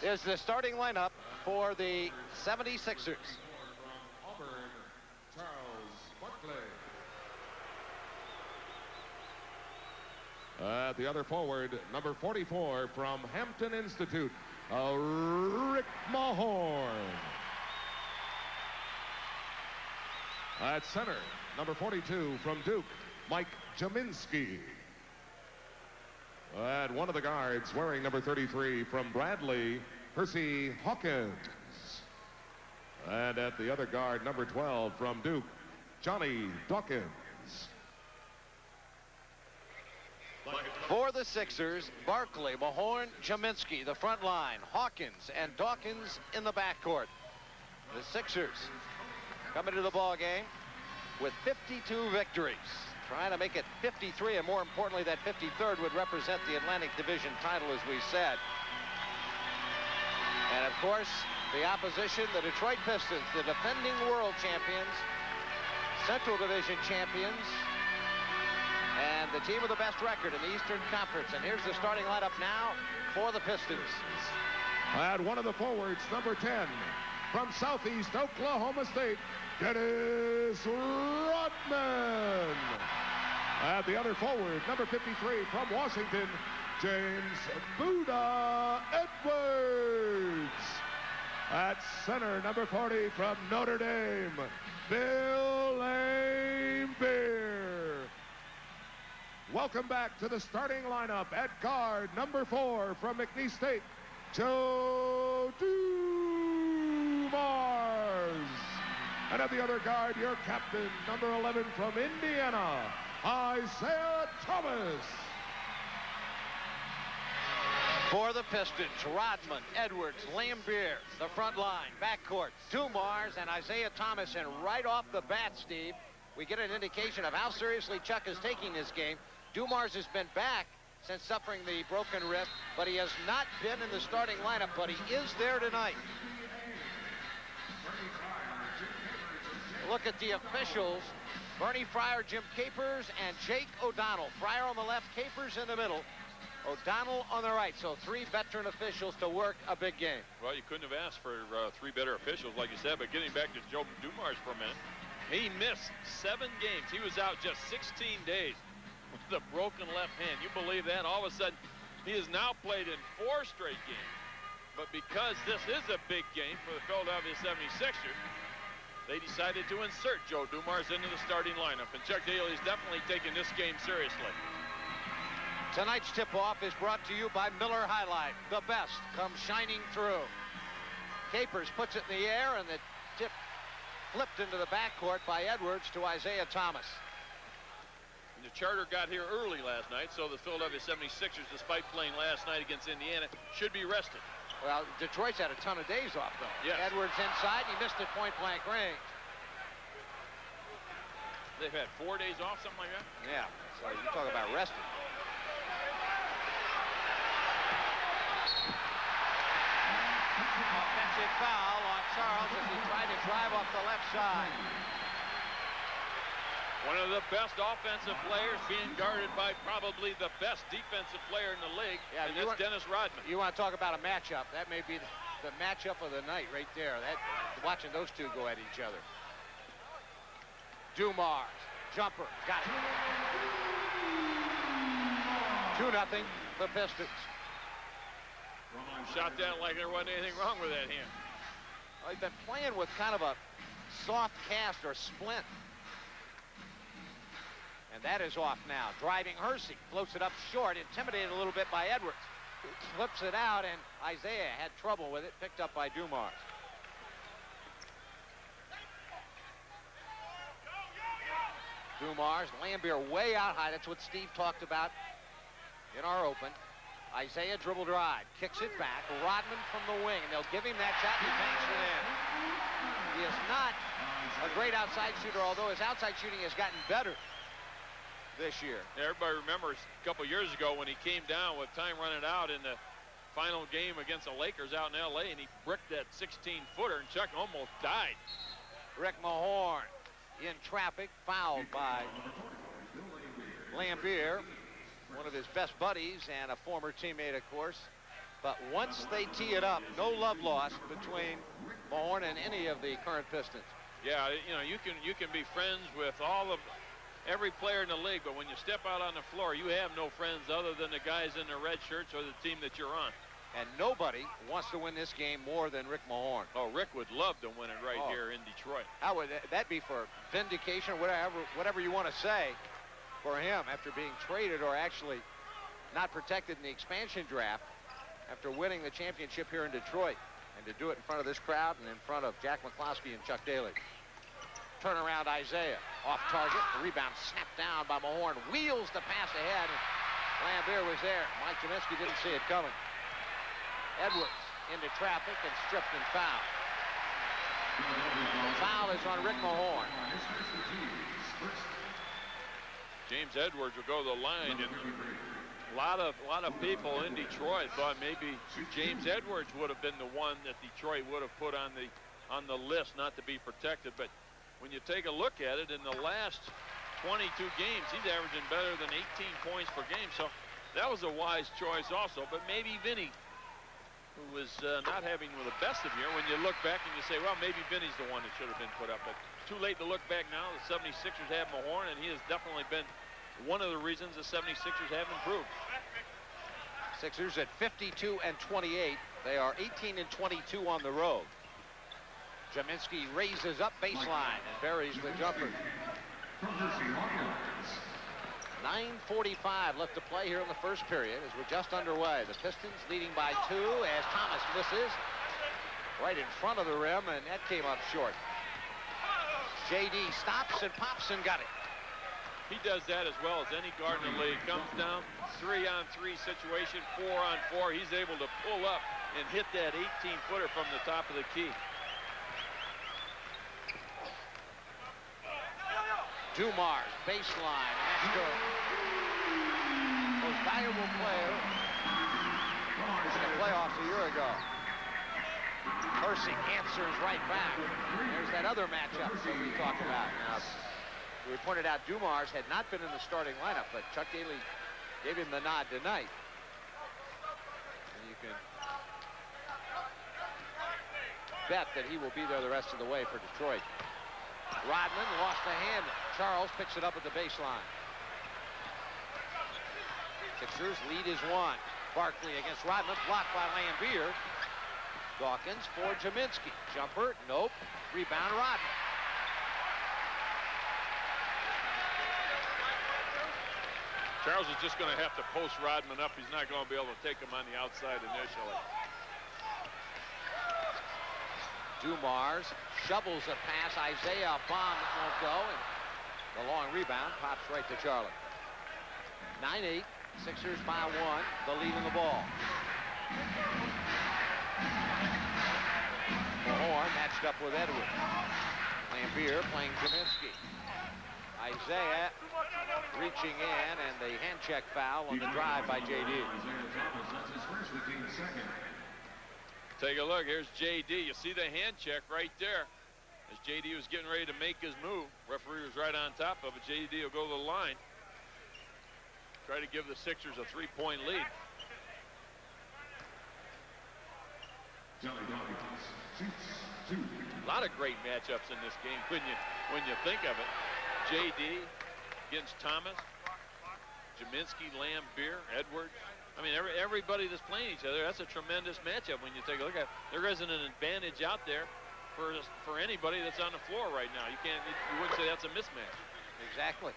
is the starting lineup for the 76ers. Auburn, Charles Barkley. The other forward, number 44 from Hampton Institute, Rick Mahorn. At center, number 42 from Duke, Mike Jaminski. At one of the guards, wearing number 33 from Bradley, Percy Hawkins. And at the other guard, number 12 from Duke, Johnny Dawkins. For the Sixers, Barkley, Mahorn, Jaminski, the front line, Hawkins and Dawkins in the backcourt. The Sixers coming to the ball game with 52 victories, trying to make it 53, and more importantly, that 53rd would represent the Atlantic Division title, as we said. And of course, the opposition, the Detroit Pistons, the defending world champions, Central Division champions, and the team with the best record in the Eastern Conference. And here's the starting lineup now for the Pistons. At one of the forwards, number 10, from Southeast Oklahoma State, Dennis Rodman. At the other forward, number 53, from Washington, James Buddha Edwards. At center, number 40, from Notre Dame, Bill Laimbeer. Welcome back to the starting lineup. At guard, number 4 from McNeese State, Joe Dumars. And at the other guard, your captain, number 11 from Indiana, Isaiah Thomas. For the Pistons, Rodman, Edwards, Laimbeer, the front line, backcourt, Dumars and Isaiah Thomas. And right off the bat, Steve, we get an indication of how seriously Chuck is taking this game. Dumars has been back since suffering the broken wrist, but he has not been in the starting lineup, but he is there tonight. Look at the officials. Bernie Fryer, Jim Capers, and Jake O'Donnell. Fryer on the left, Capers in the middle. O'Donnell on the right. So 3 veteran officials to work a big game. Well, you couldn't have asked for 3 better officials, like you said, but getting back to Joe Dumars for a minute, he missed 7 games. He was out just 16 days with a broken left hand. You believe that? All of a sudden, he has now played in 4 straight games. But because this is a big game for the Philadelphia 76ers, they decided to insert Joe Dumars into the starting lineup. And Chuck Daly is definitely taking this game seriously. Tonight's tip-off is brought to you by Miller High Life. The best comes shining through. Capers puts it in the air, and the tip flipped into the backcourt by Edwards to Isaiah Thomas. And the charter got here early last night, so the Philadelphia 76ers, despite playing last night against Indiana, should be rested. Well, Detroit's had a ton of days off, though. Yes. Edwards inside, he missed it point-blank range. They've had 4 days off, something like that? Yeah, so you talk about resting. Offensive foul on Charles as he tried to drive off the left side. One of the best offensive players being guarded by probably the best defensive player in the league, and that's Dennis Rodman. You want to talk about a matchup. That may be the matchup of the night right there. Watching those two go at each other. Dumars, jumper, got it. 2-0, the Pistons. Shot down like there wasn't anything wrong with that hand. Well, he's been playing with kind of a soft cast or splint. And that is off now. Driving Hersey, floats it up short, intimidated a little bit by Edwards. Flips it out, and Isaiah had trouble with it, picked up by Dumars. Dumars, Laimbeer way out high. That's what Steve talked about in our open. Isaiah dribble drive, kicks it back. Rodman from the wing, and they'll give him that shot, and he banks it in. He is not a great outside shooter, although his outside shooting has gotten better this year. Everybody remembers a couple years ago when he came down with time running out in the final game against the Lakers out in L.A., and he bricked that 16-footer, and Chuck almost died. Rick Mahorn in traffic, fouled by Laimbeer, one of his best buddies and a former teammate, of course. But once they tee it up, no love lost between Mahorn and any of the current Pistons. Yeah, you know, you can be friends with every player in the league, but when you step out on the floor, you have no friends other than the guys in the red shirts or the team that you're on. And nobody wants to win this game more than Rick Mahorn. Oh, Rick would love to win it right here in Detroit. How would that be for vindication, whatever you want to say for him after being traded or actually not protected in the expansion draft after winning the championship here in Detroit, and to do it in front of this crowd and in front of Jack McCloskey and Chuck Daly. Turnaround Isaiah, off target, the rebound snapped down by Mahorn, wheels the pass ahead, and Lambier was there. Mike Jaminski didn't see it coming. Edwards into traffic and stripped and fouled. The foul is on Rick Mahorn. James Edwards will go to the line, and a lot of people in Detroit thought maybe James Edwards would have been the one that Detroit would have put on the list not to be protected. But when you take a look at it, in the last 22 games, he's averaging better than 18 points per game. So that was a wise choice also. But maybe Vinny, who was not having the best of year, when you look back and you say, well, maybe Vinny's the one that should have been put up. But too late to look back now. The 76ers have Mahorn, and he has definitely been one of the reasons the 76ers have improved. Sixers at 52 and 28. They are 18 and 22 on the road. Jaminski raises up baseline and buries the jumper. 9:45 left to play here in the first period as we're just underway. The Pistons leading by 2 as Thomas misses right in front of the rim, and that came up short. JD stops and pops and got it. He does that as well as any guard in the league. Comes down, 3-on-3 situation, 4-on-4. He's able to pull up and hit that 18-footer from the top of the key. Dumars, baseline, Astro. Most valuable player in the playoffs a year ago. Percy answers right back. There's that other matchup that we talked about. Now, we pointed out Dumars had not been in the starting lineup, but Chuck Daly gave him the nod tonight. And you can bet that he will be there the rest of the way for Detroit. Rodman lost the handle. Charles picks it up at the baseline. Sixers lead is 1. Barkley against Rodman, blocked by Lambier. Dawkins for Jaminski. Jumper, nope. Rebound, Rodman. Charles is just going to have to post Rodman up. He's not going to be able to take him on the outside initially. Dumars shovels a pass. Isaiah, a bomb that won't go. And the long rebound pops right to Charlie. 9-8. Sixers by 1. The lead in the ball. Mahorn matched up with Edwards. Lambier playing Jaminski. Isaiah reaching in, and the hand check foul on the drive by JD. Take a look. Here's JD. You see the hand check right there. As JD was getting ready to make his move, referee was right on top of it. JD will go to the line. Try to give the Sixers a 3-point lead. A lot of great matchups in this game when you think of it. JD against Thomas, Jaminski, Lambier, Edwards. I mean, everybody that's playing each other, that's a tremendous matchup when you take a look at it. There isn't an advantage out there for anybody that's on the floor right now. You wouldn't say that's a mismatch. Exactly.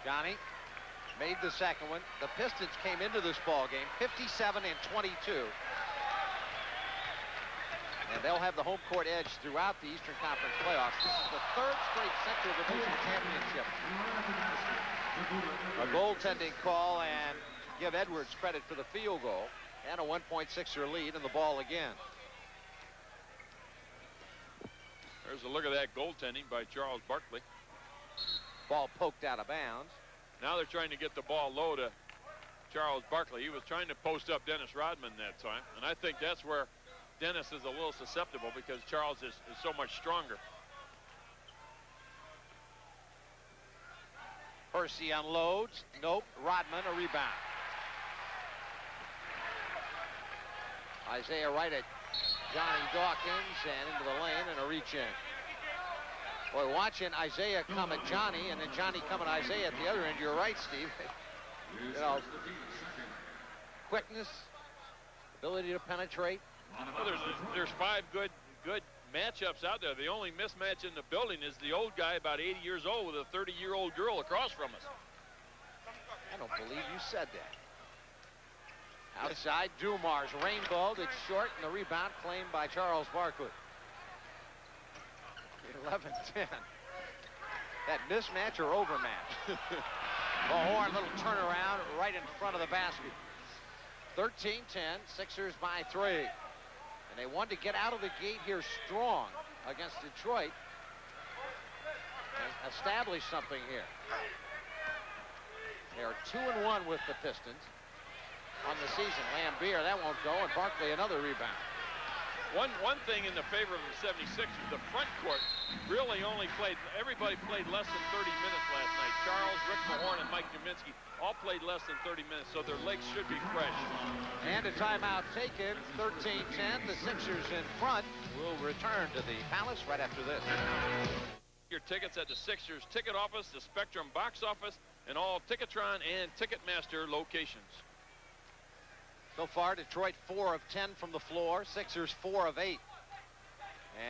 Johnny made the second one. The Pistons came into this ball game 57 and 22. And they'll have the home court edge throughout the Eastern Conference playoffs. This is the 3rd straight Central Division championship. A goaltending call, and give Edwards credit for the field goal, and a 1.6er lead in the ball again. There's a look at that goaltending by Charles Barkley. Ball poked out of bounds. Now they're trying to get the ball low to Charles Barkley. He was trying to post up Dennis Rodman that time, and I think that's where Dennis is a little susceptible because Charles is so much stronger. Percy unloads. Nope. Rodman a rebound. Isaiah right at Johnny Dawkins and into the lane and a reach in. Boy, watching Isaiah come at Johnny and then Johnny come at Isaiah at the other end, you're right, Steve. You know, quickness, ability to penetrate. Well, there's 5 good matchups out there. The only mismatch in the building is the old guy, about 80 years old, with a 30-year-old girl across from us. I don't believe you said that. Outside, Dumars rainbowed. It's short, and the rebound claimed by Charles Barkley. 11-10. That mismatch or overmatch? Mahorn, little turnaround right in front of the basket. 13-10, Sixers by 3. And they want to get out of the gate here strong against Detroit and establish something here. They are 2-1 with the Pistons on the season. Lambier, that won't go, and Barkley another rebound. One thing in the favor of the 76ers, the front court really only played, everybody played less than 30 minutes last night. Charles, Rick Mahorn, and Mike Juminski all played less than 30 minutes, so their legs should be fresh. And a timeout taken, 13-10. The Sixers in front will return to the Palace right after this. Your tickets at the Sixers ticket office, the Spectrum box office, and all Ticketron and Ticketmaster locations. So far, Detroit 4 of 10 from the floor, Sixers 4 of 8.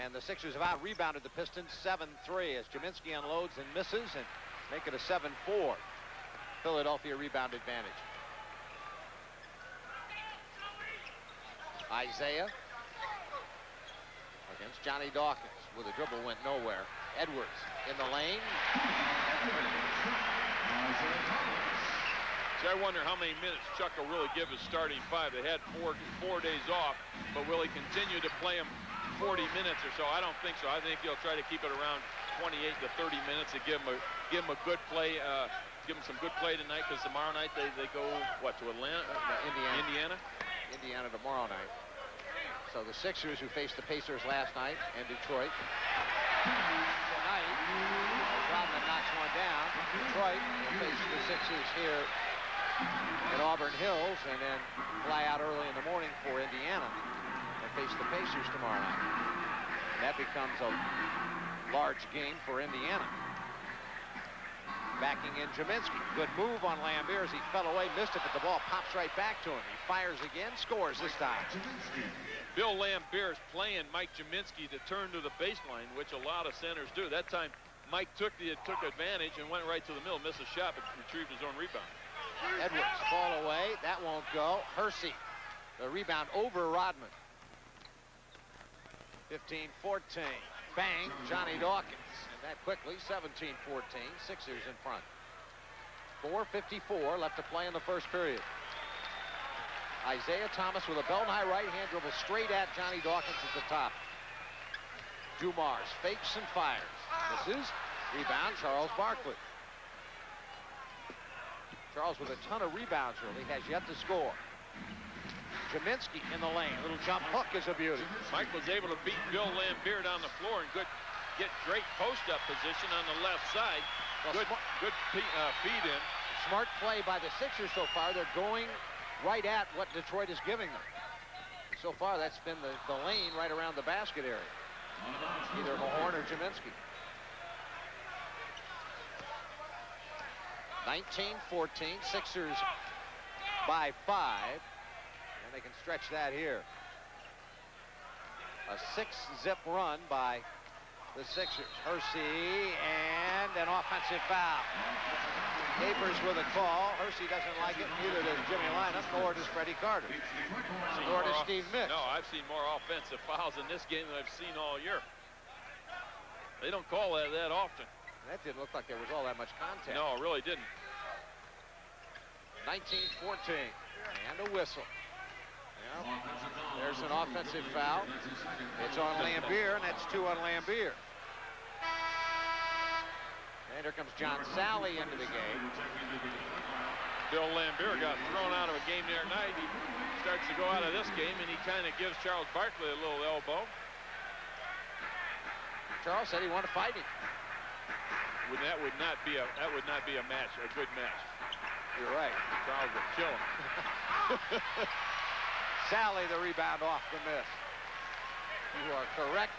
And the Sixers have out-rebounded the Pistons 7-3 as Juminski unloads and misses and make it a 7-4. Philadelphia rebound advantage. Isaiah against Johnny Dawkins with a dribble went nowhere. Edwards in the lane. I wonder how many minutes Chuck will really give his starting 5. They had four days off, but will he continue to play him 40 minutes or so? I don't think so. I think he'll try to keep it around 28 to 30 minutes and give him a good play, give him some good play tonight, because tomorrow night they go, what, to Atlanta? Indiana tomorrow night. So the Sixers, who faced the Pacers last night, and Detroit tonight, Rodman knocks one down. Detroit will face the Sixers here at Auburn Hills and then fly out early in the morning for Indiana and face the Pacers tomorrow night. And that becomes a large game for Indiana. Backing in Juminski. Good move on Lambier as he fell away, missed it, but the ball pops right back to him. He fires again, scores this time. Bill Lambier is playing Mike Juminski to turn to the baseline, which a lot of centers do. That time, Mike took advantage and went right to the middle, missed a shot, but retrieved his own rebound. Edwards, fall away. That won't go. Hersey, the rebound over Rodman. 15-14. Bang, Johnny Dawkins. And that quickly, 17-14. Sixers in front. 4:54 left to play in the first period. Isaiah Thomas with a belt high right hand dribble straight at Johnny Dawkins at the top. Dumars fakes and fires. Misses. Rebound, Charles Barkley. Charles with a ton of rebounds really, has yet to score. Juminski in the lane. Little jump hook is a beauty. Mike was able to beat Bill Lambier down the floor and get great post-up position on the left side. Well, good feed in. Smart play by the Sixers so far. They're going right at what Detroit is giving them. So far, that's been the lane right around the basket area. Either Mahorn or Juminski. 19-14, Sixers by 5, and they can stretch that here. A 6-zip run by the Sixers. Hersey and an offensive foul. Capers with a call. Hersey doesn't like it, neither does Jimmy Lineup, nor does Freddie Carter, nor does Steve Mix. No, I've seen more offensive fouls in this game than I've seen all year. They don't call that often. That didn't look like there was all that much contact. No, it really didn't. 19-14, and a whistle. Yeah. There's an offensive foul. It's on Lambier, and that's 2 on Lambier. And here comes John Sally into the game. Bill Lambier got thrown out of a game the other night. He starts to go out of this game, and he kind of gives Charles Barkley a little elbow. Charles said he wanted to fight him. That would not be a match, a good match. You're right. Charles would kill him. Sally, the rebound off the miss. You are correct.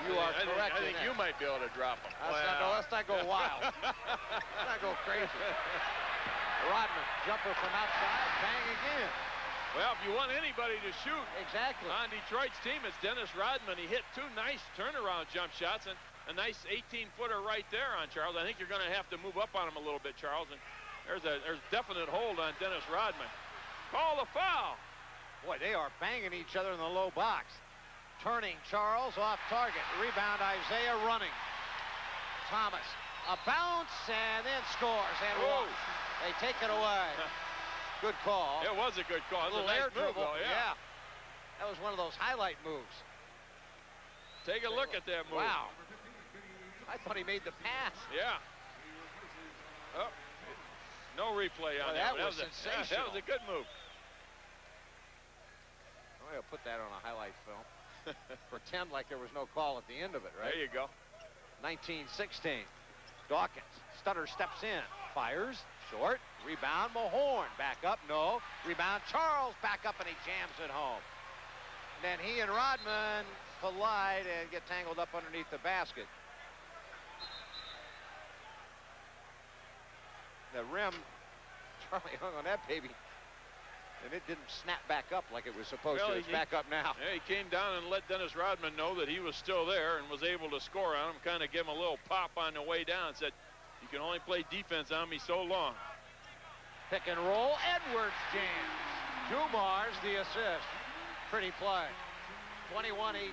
You are correct. I think you might be able to drop him. Let's not go wild. Let's not go crazy. Rodman, jumper from outside, bang again. Well, if you want anybody to shoot exactly on Detroit's team, it's Dennis Rodman. He hit 2 nice turnaround jump shots and a nice 18-footer right there on Charles. I think you're going to have to move up on him a little bit, Charles. And there's definite hold on Dennis Rodman. Call the foul. Boy, they are banging each other in the low box. Turning Charles off target. Rebound Isaiah running. Thomas, a bounce and then scores and one. They take it away. Good call. It was a good call. It was a nice move, though, yeah. That was one of those highlight moves. Take a look at that move. Wow. I thought he made the pass. Yeah. Oh, no replay on that. That was sensational. That was a good move. I'm going to put that on a highlight film. Pretend like there was no call at the end of it, right? There you go. 19-16. Dawkins. Stutter steps in. Fires. Short. Rebound. Mahorn. Back up. No. Rebound. Charles back up and he jams it home. And then he and Rodman collide and get tangled up underneath the basket. The rim, Charlie hung on that baby, and it didn't snap back up like it was supposed to. It's back up now. Yeah, he came down and let Dennis Rodman know that he was still there and was able to score on him, kind of give him a little pop on the way down, said, you can only play defense on me so long. Pick and roll, Edwards jams. Dumars the assist. Pretty play. 21-18.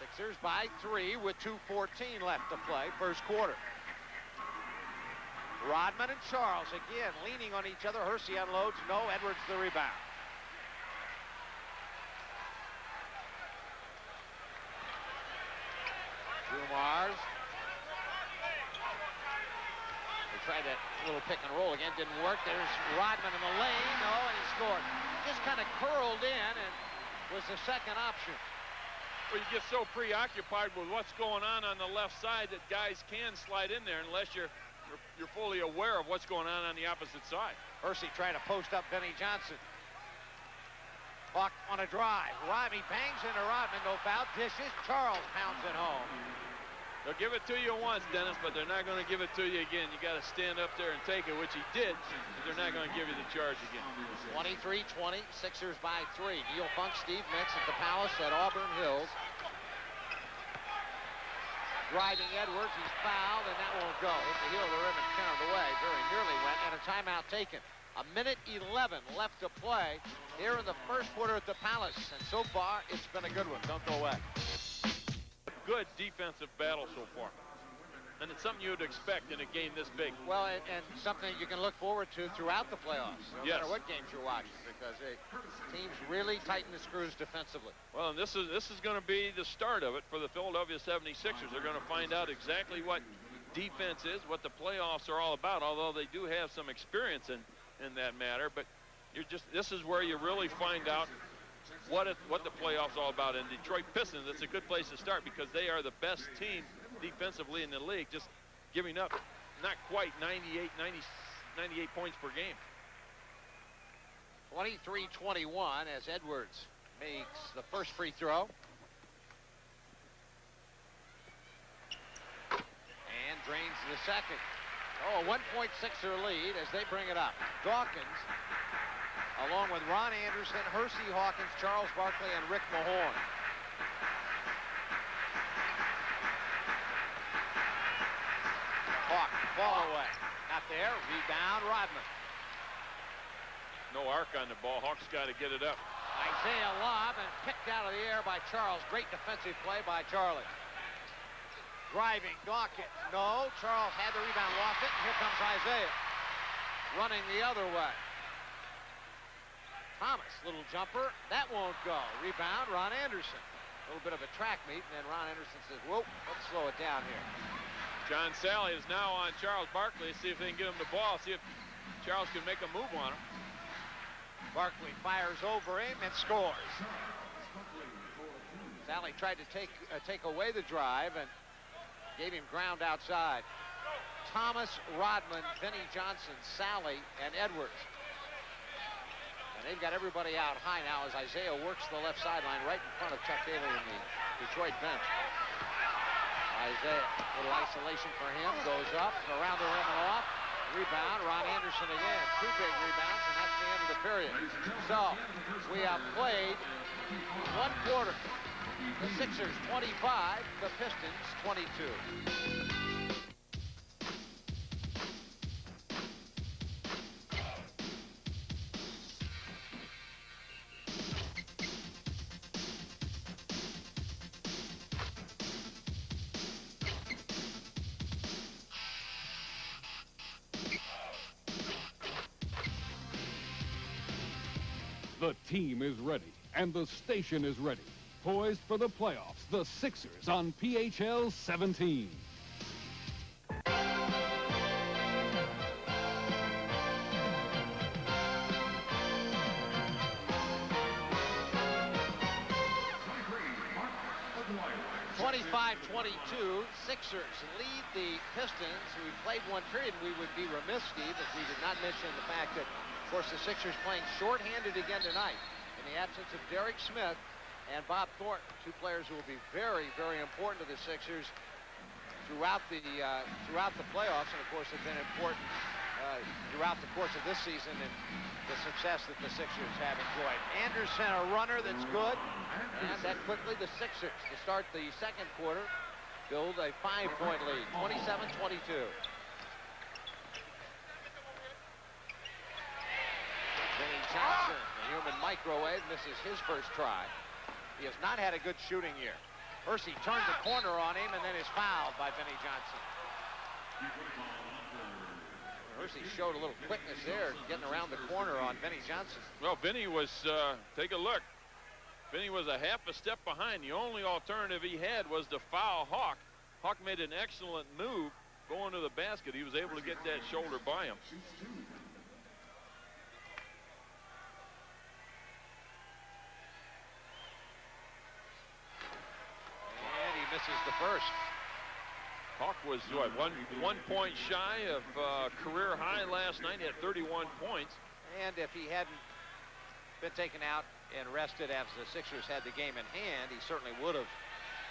Sixers by 3 with 2:14 left to play, first quarter. Rodman and Charles again leaning on each other. Hersey unloads. No. Edwards the rebound. Dumars. They tried that little pick and roll again. Didn't work. There's Rodman in the lane. No, and he scored. Just kind of curled in and was the second option. Well, you get so preoccupied with what's going on the left side that guys can slide in there unless you're fully aware of what's going on the opposite side. Hersey trying to post up Benny Johnson. Hawk on a drive. Rodney bangs into Rodman. No foul. Dishes. Charles pounds it home. They'll give it to you once, Dennis, but they're not going to give it to you again. You got to stand up there and take it, which he did, but they're not going to give you the charge again. 23-20. Sixers by 3. Neil Funk, Steve Mix at the Palace at Auburn Hills. Driving Edwards, he's fouled, and that won't go. Hit the heel of the rim and counted away. Very nearly went, and a timeout taken. 1:11 left to play here in the first quarter at the Palace, and so far, it's been a good one. Don't go away. Good defensive battle so far, and it's something you would expect in a game this big. Well, and something you can look forward to throughout the playoffs, no matter what games you're watching, because teams really tighten the screws defensively. Well, and this is going to be the start of it for the Philadelphia 76ers. They're going to find out exactly what defense is, what the playoffs are all about, although they do have some experience in that matter. But this is where you really find out what the playoffs are all about. In Detroit Pistons, it's a good place to start because they are the best team defensively in the league, just giving up not quite 98 points per game. 23-21 as Edwards makes the first free throw. And drains the second. Oh, a 1.6er lead as they bring it up. Dawkins, along with Ron Anderson, Hersey Hawkins, Charles Barkley, and Rick Mahorn. Hawk, ball away. Not there. Rebound, Rodman. No arc on the ball. Hawks got to get it up. Isaiah lob and picked out of the air by Charles. Great defensive play by Charlie. Driving, Dawkins. No, Charles had the rebound, lost it, and here comes Isaiah. Running the other way. Thomas, little jumper. That won't go. Rebound, Ron Anderson. A little bit of a track meet, and then Ron Anderson says, whoa, let's slow it down here. John Sally is now on Charles Barkley. See if they can get him the ball. See if Charles can make a move on him. Barkley fires over him and scores. Sally tried to take away the drive and gave him ground outside. Thomas, Rodman, Benny Johnson, Sally, and Edwards. They've got everybody out high now as Isaiah works the left sideline right in front of Chuck Daly in the Detroit bench. Isaiah, little isolation for him, goes up, around the rim and off. Rebound, Ron Anderson again. 2 big rebounds, and that's the end of the period. So, we have played 1 quarter. The Sixers 25, the Pistons 22. The team is ready, and the station is ready. Poised for the playoffs, the Sixers on PHL 17. Sixers lead the Pistons. We played 1 period. We would be remiss, Steve, if we did not mention the fact that, of course, the Sixers playing shorthanded again tonight in the absence of Derek Smith and Bob Thornton, 2 players who will be very, very important to the Sixers throughout the playoffs, and of course have been important throughout the course of this season and the success that the Sixers have enjoyed. Anderson, a runner that's good, and that quickly the Sixers to start the second quarter build a 5-point lead, 27-22. Vinny Johnson, the human microwave, misses his first try. He has not had a good shooting year. Hersey turned the corner on him and then is fouled by Vinny Johnson. Hersey showed a little quickness there, getting around the corner on Vinny Johnson. Well, Vinny was, take a look. Vinny was a half a step behind. The only alternative he had was to foul Hawk. Hawk made an excellent move going to the basket. He was able to get that shoulder by him. And he misses the first. Hawk was, what, one point shy of career high last night. He had 31 points. And if he hadn't been taken out and rested as the Sixers had the game in hand, he certainly would have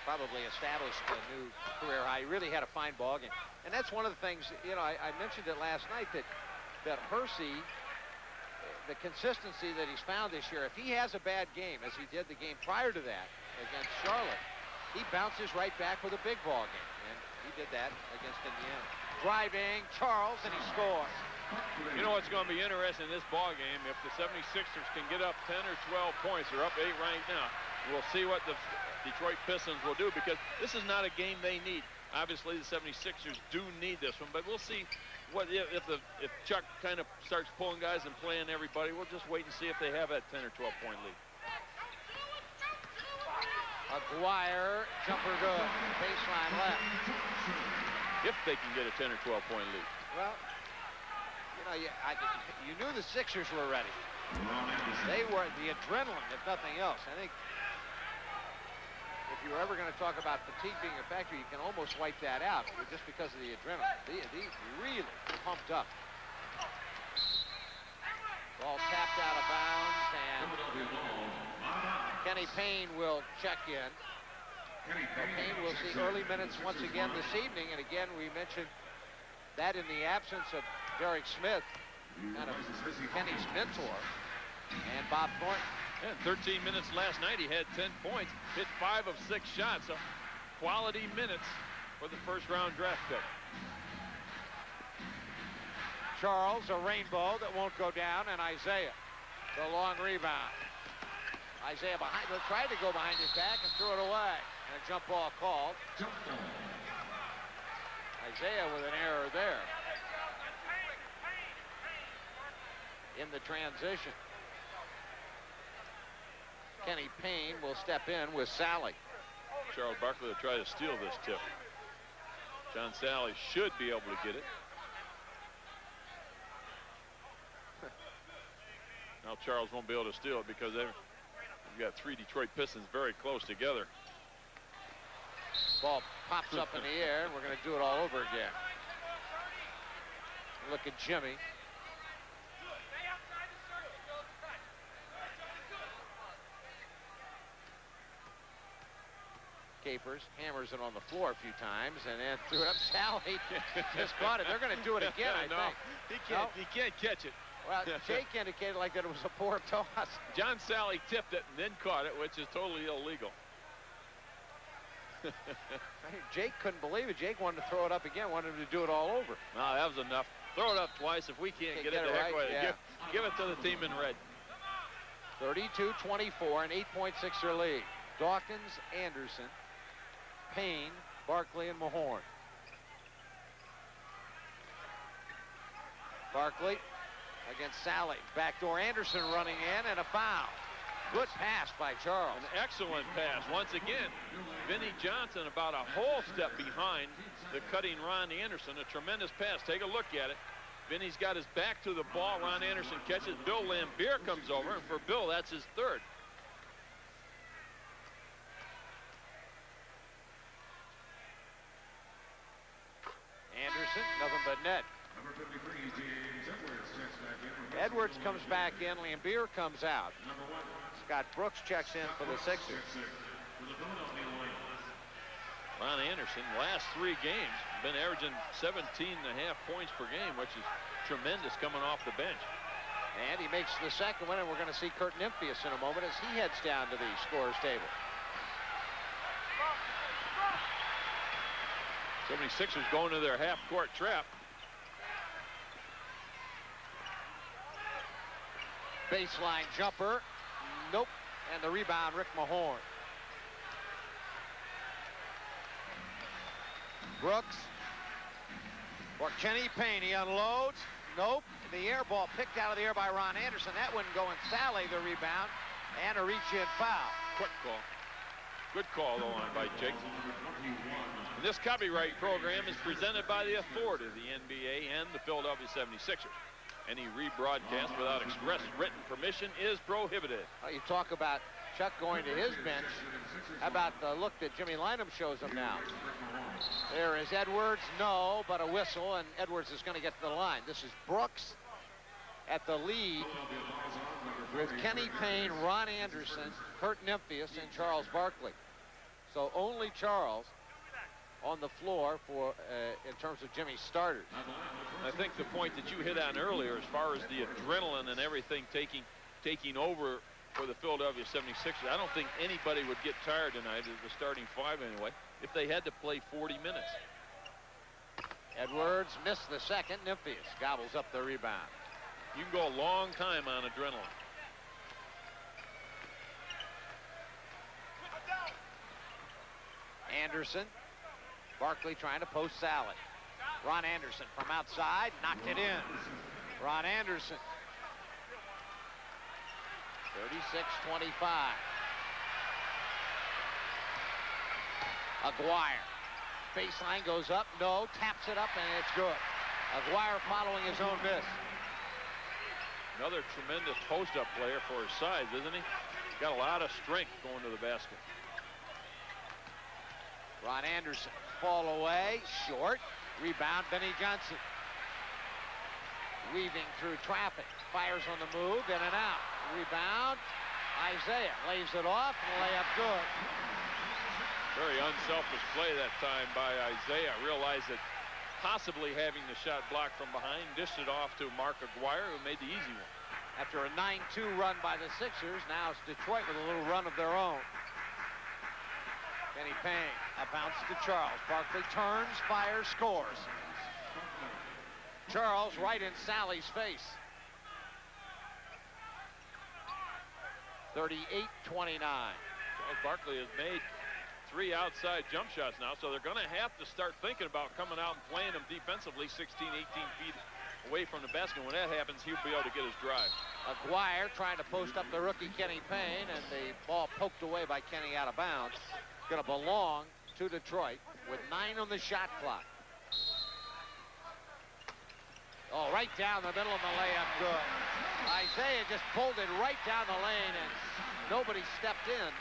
probably established a new career high. He really had a fine ball game. And that's one of the things, you know, I mentioned it last night that Hersey, the consistency that he's found this year, if he has a bad game, as he did the game prior to that against Charlotte, he bounces right back with a big ball game. And he did that against Indiana. Driving, Charles, and he scores. You know what's going to be interesting in this ball game, if the 76ers can get up 10 or 12 points, they're up 8 right now. We'll see what the Detroit Pistons will do, because this is not a game they need. Obviously, the 76ers do need this one, but we'll see what if Chuck kind of starts pulling guys and playing everybody. We'll just wait and see if they have that 10 or 12 point lead. Aguirre, jumper good, baseline left. If they can get a 10 or 12 point lead. Well, you knew the Sixers were ready. They were the adrenaline, if nothing else. I think if you were ever going to talk about fatigue being a factor, you can almost wipe that out just because of the adrenaline. They really pumped up. Ball tapped out of bounds, and Kenny Payne will check in. So Payne will see early minutes once again this evening, and again we mentioned that in the absence of Derek Smith, kind of Kenny's mentor, and Bob Thornton. And 13 minutes last night, he had 10 points, hit 5 of 6 shots. So quality minutes for the first-round draft pick. Charles, a rainbow that won't go down, and Isaiah, the long rebound. Isaiah tried to go behind his back and threw it away. And a jump ball called. Isaiah with an error there in the transition. Kenny Payne will step in with Sally. Charles Barkley will try to steal this tip. John Sally should be able to get it. Now Charles won't be able to steal it because they've got 3 Detroit Pistons very close together. Ball pops up in the air, and we're going to do it all over again. Look at Jimmy. capers, hammers it on the floor a few times, and then threw it up. Sally just caught it. They're going to do it again, I think. He can't catch it. Well, Jake indicated like that it was a poor toss. John Sally tipped it and then caught it, which is totally illegal. Jake couldn't believe it. Jake wanted to throw it up again, wanted him to do it all over. No, that was enough. Throw it up twice. If we can't get it, right, yeah. give it to the team in red. 32-24, an 8.6er lead. Dawkins, Anderson, Payne, Barkley, and Mahorn. Barkley against Sally. Backdoor Anderson running in, and a foul. Good pass by Charles. An excellent pass. Once again, Vinnie Johnson about a whole step behind the cutting Ron Anderson. A tremendous pass. Take a look at it. Vinny's got his back to the ball. Ron Anderson catches. Bill Lambier comes over, and for Bill, that's his third. Anderson, nothing but net. Edwards comes back in. Lambier comes out. Scott Brooks checks in for the Sixers. Ron Anderson, last 3 games, been averaging 17.5 points per game, which is tremendous coming off the bench. And he makes the second one, and we're going to see Kurt Nymphius in a moment as he heads down to the scorer's table. 76ers going to their half-court trap. Baseline jumper. Nope. And the rebound, Rick Mahorn. Brooks. For Kenny Payne, he unloads. Nope. The air ball picked out of the air by Ron Anderson. That wouldn't go in. Sally, the rebound. And a reach-in foul. Quick call. Good call, though, on by Jake. And this copyright program is presented by the authority of the NBA and the Philadelphia 76ers. Any rebroadcast without express written permission is prohibited. You talk about Chuck going to his bench. How about the look that Jimmy Lynam shows him now? There is Edwards. No, but a whistle, and Edwards is going to get to the line. This is Brooks at the lead with Kenny Payne, Ron Anderson, Kurt Nymphius, and Charles Barkley. So only Charles on the floor for in terms of Jimmy's starters. I think the point that you hit on earlier, as far as the adrenaline and everything taking over for the Philadelphia 76ers, I don't think anybody would get tired tonight, as the starting 5 anyway, if they had to play 40 minutes. Edwards missed the second. Nymphius gobbles up the rebound. You can go a long time on adrenaline. Anderson. Barkley trying to post Sally. Ron Anderson from outside, knocked it in. Ron Anderson. 36-25. Aguirre. Baseline goes up, no, taps it up, and it's good. Aguirre following his own miss. Another tremendous post-up player for his size, isn't he? Got a lot of strength going to the basket. Ron Anderson, fall away, short. Rebound, Benny Johnson. Weaving through traffic, fires on the move, in and out. Rebound, Isaiah lays it off, and layup good. Very unselfish play that time by Isaiah. Realized that possibly having the shot blocked from behind, dished it off to Mark Aguirre, who made the easy one. After a 9-2 run by the Sixers, now it's Detroit with a little run of their own. Kenny Payne, a bounce to Charles. Barkley turns, fires, scores. Charles right in Sally's face. 38-29. Charles Barkley has made 3 outside jump shots now, so they're going to have to start thinking about coming out and playing them defensively 16, 18 feet away from the basket. When that happens, he'll be able to get his drive. Aguirre trying to post up the rookie Kenny Payne, and the ball poked away by Kenny out of bounds. Going to belong to Detroit with 9 on the shot clock. Oh, right down the middle of the layup, good. Isaiah just pulled it right down the lane, and nobody stepped in.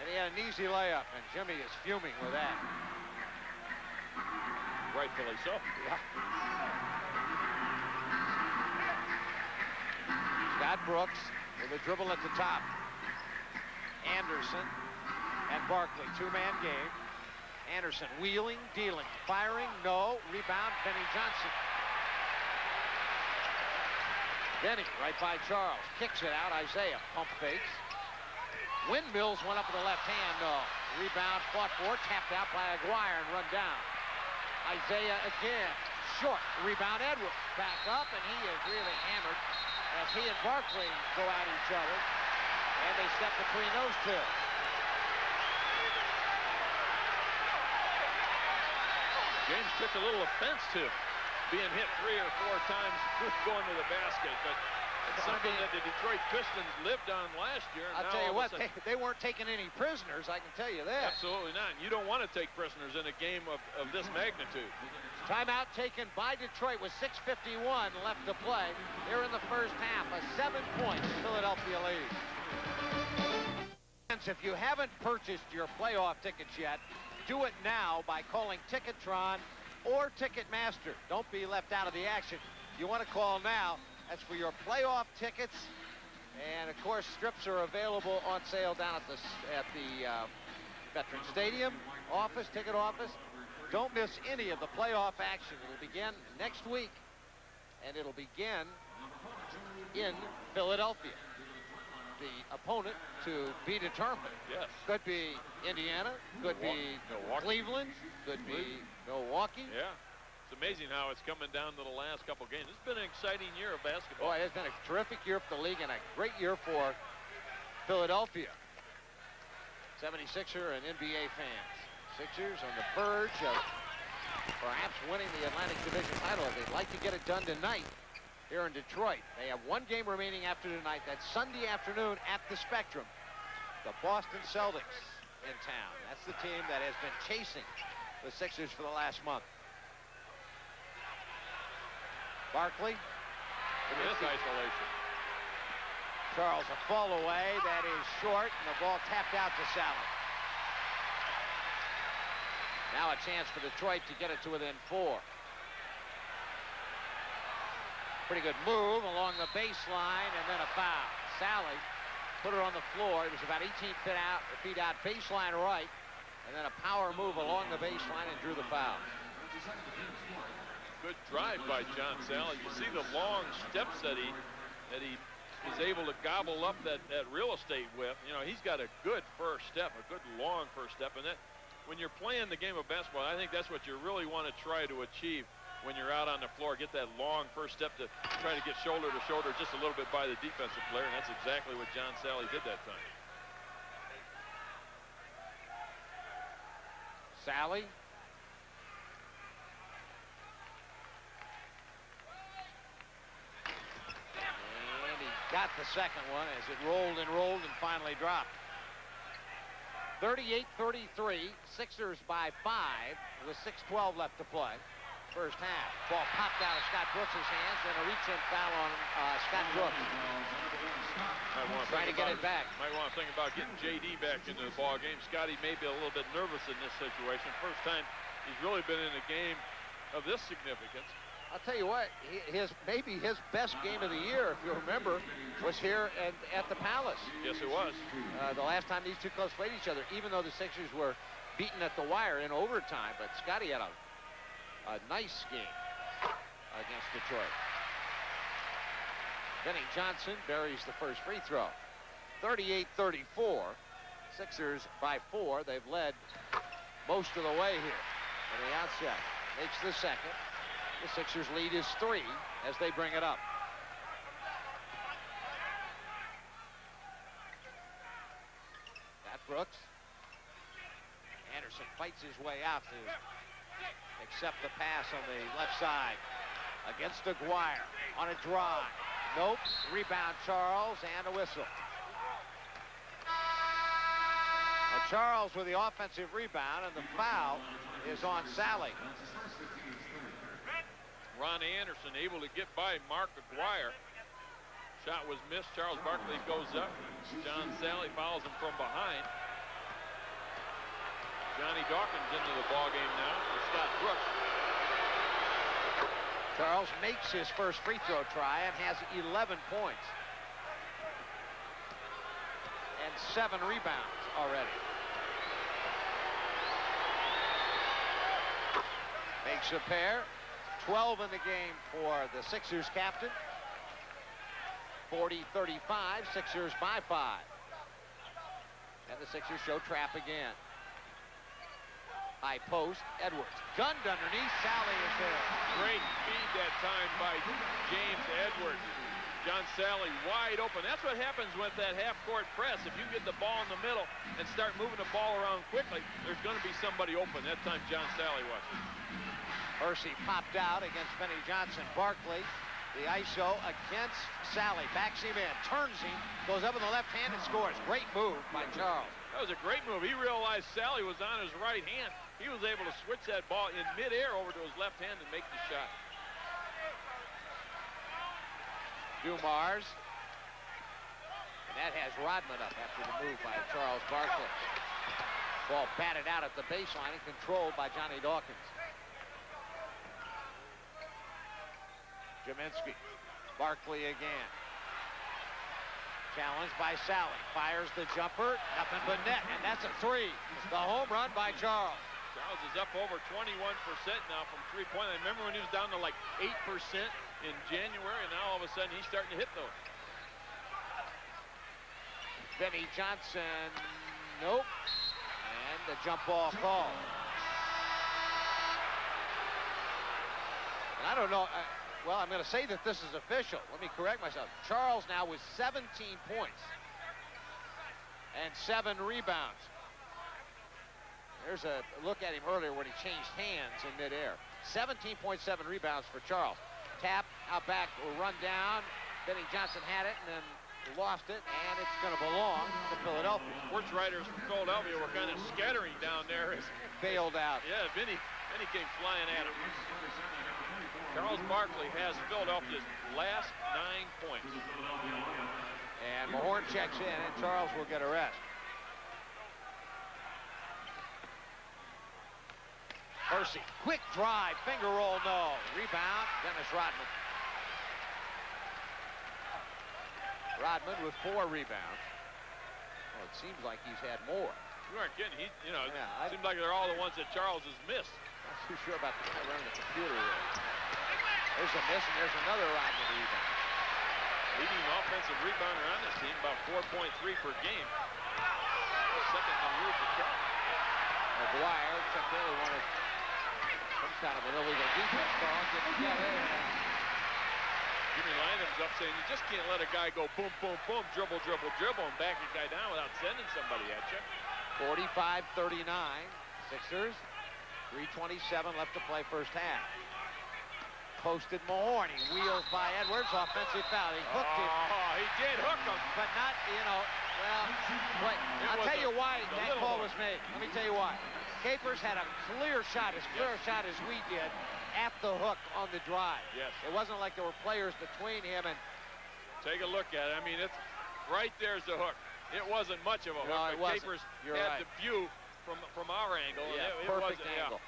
And he had an easy layup, and Jimmy is fuming with that. Rightfully so. Yeah. Scott Brooks with a dribble at the top. Anderson and Barkley. Two-man game. Anderson wheeling, dealing, firing, no. Rebound, Benny Johnson. Benny right by Charles. Kicks it out, Isaiah. Pump fakes. Windmills went up with the left hand, no. Rebound fought for, tapped out by Aguirre and run down. Isaiah again. Short. Rebound Edwards. Back up, and he is really hammered as he and Barkley go at each other. And they step between those two. James took a little offense to being hit 3 or 4 times going to the basket, but it's something that the Detroit Pistons lived on last year. I'll tell you what, they weren't taking any prisoners, I can tell you that. Absolutely not. You don't want to take prisoners in a game of this magnitude. Timeout taken by Detroit with 6:51 left to play. They're in the first half, a 7-point Philadelphia lead. If you haven't purchased your playoff tickets yet, do it now by calling Ticketron or Ticketmaster. Don't be left out of the action. You want to call now. That's for your playoff tickets. And, of course, strips are available on sale down at the Veterans Stadium ticket office. Don't miss any of the playoff action. It'll begin next week, and it'll begin in Philadelphia. The opponent to be determined. Yes. Could be Indiana, could be Cleveland, could be Milwaukee. Yeah. It's amazing how it's coming down to the last couple games. It's been an exciting year of basketball. Boy, it's been a terrific year for the league and a great year for Philadelphia. 76er and NBA fans. Sixers on the verge of perhaps winning the Atlantic Division title. They'd like to get it done tonight here in Detroit. They have one game remaining after tonight. That's Sunday afternoon at the Spectrum. The Boston Celtics in town. That's the team that has been chasing the Sixers for the last month. Barkley. This isolation. Charles, a fall away. That is short, and the ball tapped out to Sally. Now a chance for Detroit to get it to within 4. Pretty good move along the baseline, and then a foul. Sally put her on the floor. It was about 18 feet out, baseline right, and then a power move along the baseline and drew the foul. Good drive by John Sally. You see the long steps that he is able to gobble up that real estate with. You know, he's got a good first step, a good long first step, and that when you're playing the game of basketball, I think that's what you really want to try to achieve when you're out on the floor. Get that long first step to try to get shoulder to shoulder just a little bit by the defensive player, and that's exactly what John Sally did that time. Sally. And he got the second one as it rolled and finally dropped. 38-33, Sixers by 5 with 6:12 left to play. First half. Ball popped out of Scott Brooks' hands, and a reach-in foul on Scott Brooks. Trying to get it back. Might want to think about getting J.D. back into the ball game. Scotty may be a little bit nervous in this situation. First time he's really been in a game of this significance. I'll tell you what, maybe his best game of the year, if you remember, was here at the Palace. Yes, it was. The last time these two clubs played each other, even though the Sixers were beaten at the wire in overtime, but Scotty had a nice game against Detroit. Benny Johnson buries the first free throw. 38-34. Sixers by 4. They've led most of the way here on the outset. Makes the second. The Sixers lead is 3 as they bring it up. Pat Brooks. Anderson fights his way out to accept the pass on the left side against Aguirre on a drive. Nope. Rebound Charles and a whistle. Now Charles with the offensive rebound, and the foul is on Sally. Ron Anderson able to get by Mark Aguirre. Shot was missed. Charles Barkley goes up. John Sally follows him from behind. Johnny Dawkins into the ballgame now for Scott Brooks. Charles makes his first free throw try and has 11 points. And 7 rebounds already. Makes a pair. 12 in the game for the Sixers captain. 40-35, Sixers by 5. And the Sixers show trap again. High post, Edwards. Gunned underneath, Sally is there. Great feed that time by James Edwards. John Sally wide open. That's what happens with that half-court press. If you get the ball in the middle and start moving the ball around quickly, there's going to be somebody open. That time John Sally was. Hersey popped out against Benny Johnson. Barkley, the ISO against Sally. Backs him in, turns him, goes up with the left hand and scores. Great move by Charles. That was a great move. He realized Sally was on his right hand. He was able to switch that ball in midair over to his left hand and make the shot. Dumars. And that has Rodman up after the move by Charles Barkley. Ball batted out at the baseline and controlled by Johnny Dawkins. Jaminsky. Barkley again. Challenged by Sally. Fires the jumper. Nothing but net. And that's a 3. The home run by Charles. Charles is up over 21% now from three-point. I remember when he was down to like 8% in January, and now all of a sudden he's starting to hit those. Benny Johnson, nope. And the jump ball call. And I don't know, well, I'm going to say that this is official. Let me correct myself. Charles now with 17 points and 7 rebounds. There's a look at him earlier when he changed hands in midair. 17.7 rebounds for Charles. Tap out back, will run down. Benny Johnson had it and then lost it, and it's going to belong to Philadelphia. Sports writers from Philadelphia were kind of scattering down there. Bailed out. Yeah, Benny came flying at him. Charles Barkley has Philadelphia's last 9 points. And Mahorn checks in, and Charles will get a rest. Hersey, quick drive, finger roll, no. Rebound, Dennis Rodman. Rodman with 4 rebounds. Well, it seems like he's had more. You aren't kidding. It Yeah, seems like they're all the ones that Charles has missed. I'm not too sure about running the computer there. There's a miss, and there's another Rodman rebound. Leading offensive rebounder on this team, about 4.3 per game. Second in the league for Charles. McGuire, Chuck Daly wanted some kind of an illegal defense call. Didn't get it. Jimmy Lanham's up saying you just can't let a guy go boom, boom, boom, dribble, dribble, dribble, and back a guy down without sending somebody at you. 45-39, Sixers. 3:27 left to play first half. Posted Mahorn. He wheels by Edwards. Offensive foul. He hooked him. Oh, he did hook him. But not, well, wait. I'll tell you why that call was made. Let me tell you why. Capers had a clear shot, as clear a shot as we did, at the hook on the drive. Yes. It wasn't like there were players between him and... Take a look at it. I mean, it's right there's the hook. It wasn't much of a hook, No, it but wasn't. Capers You're had right. the view from our angle. Yeah, and it perfect wasn't, angle.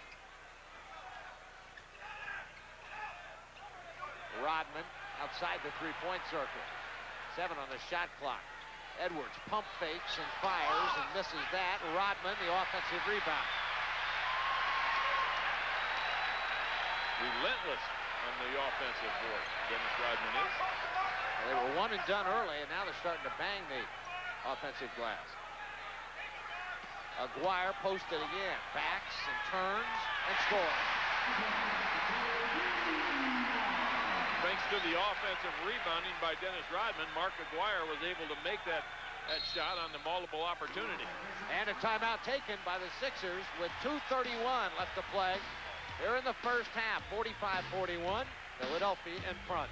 Rodman outside the three-point circle. 7 on the shot clock. Edwards pump fakes and fires and misses that. Rodman, the offensive rebound. Relentless on the offensive board. Dennis Rodman is. They were one and done early, and now they're starting to bang the offensive glass. Aguirre posted again. Backs and turns and scores. Thanks to the offensive rebounding by Dennis Rodman, Mark Aguirre was able to make that shot on the multiple opportunity. And a timeout taken by the Sixers with 2:31 left to play. They're in the first half, 45-41. Philadelphia in front.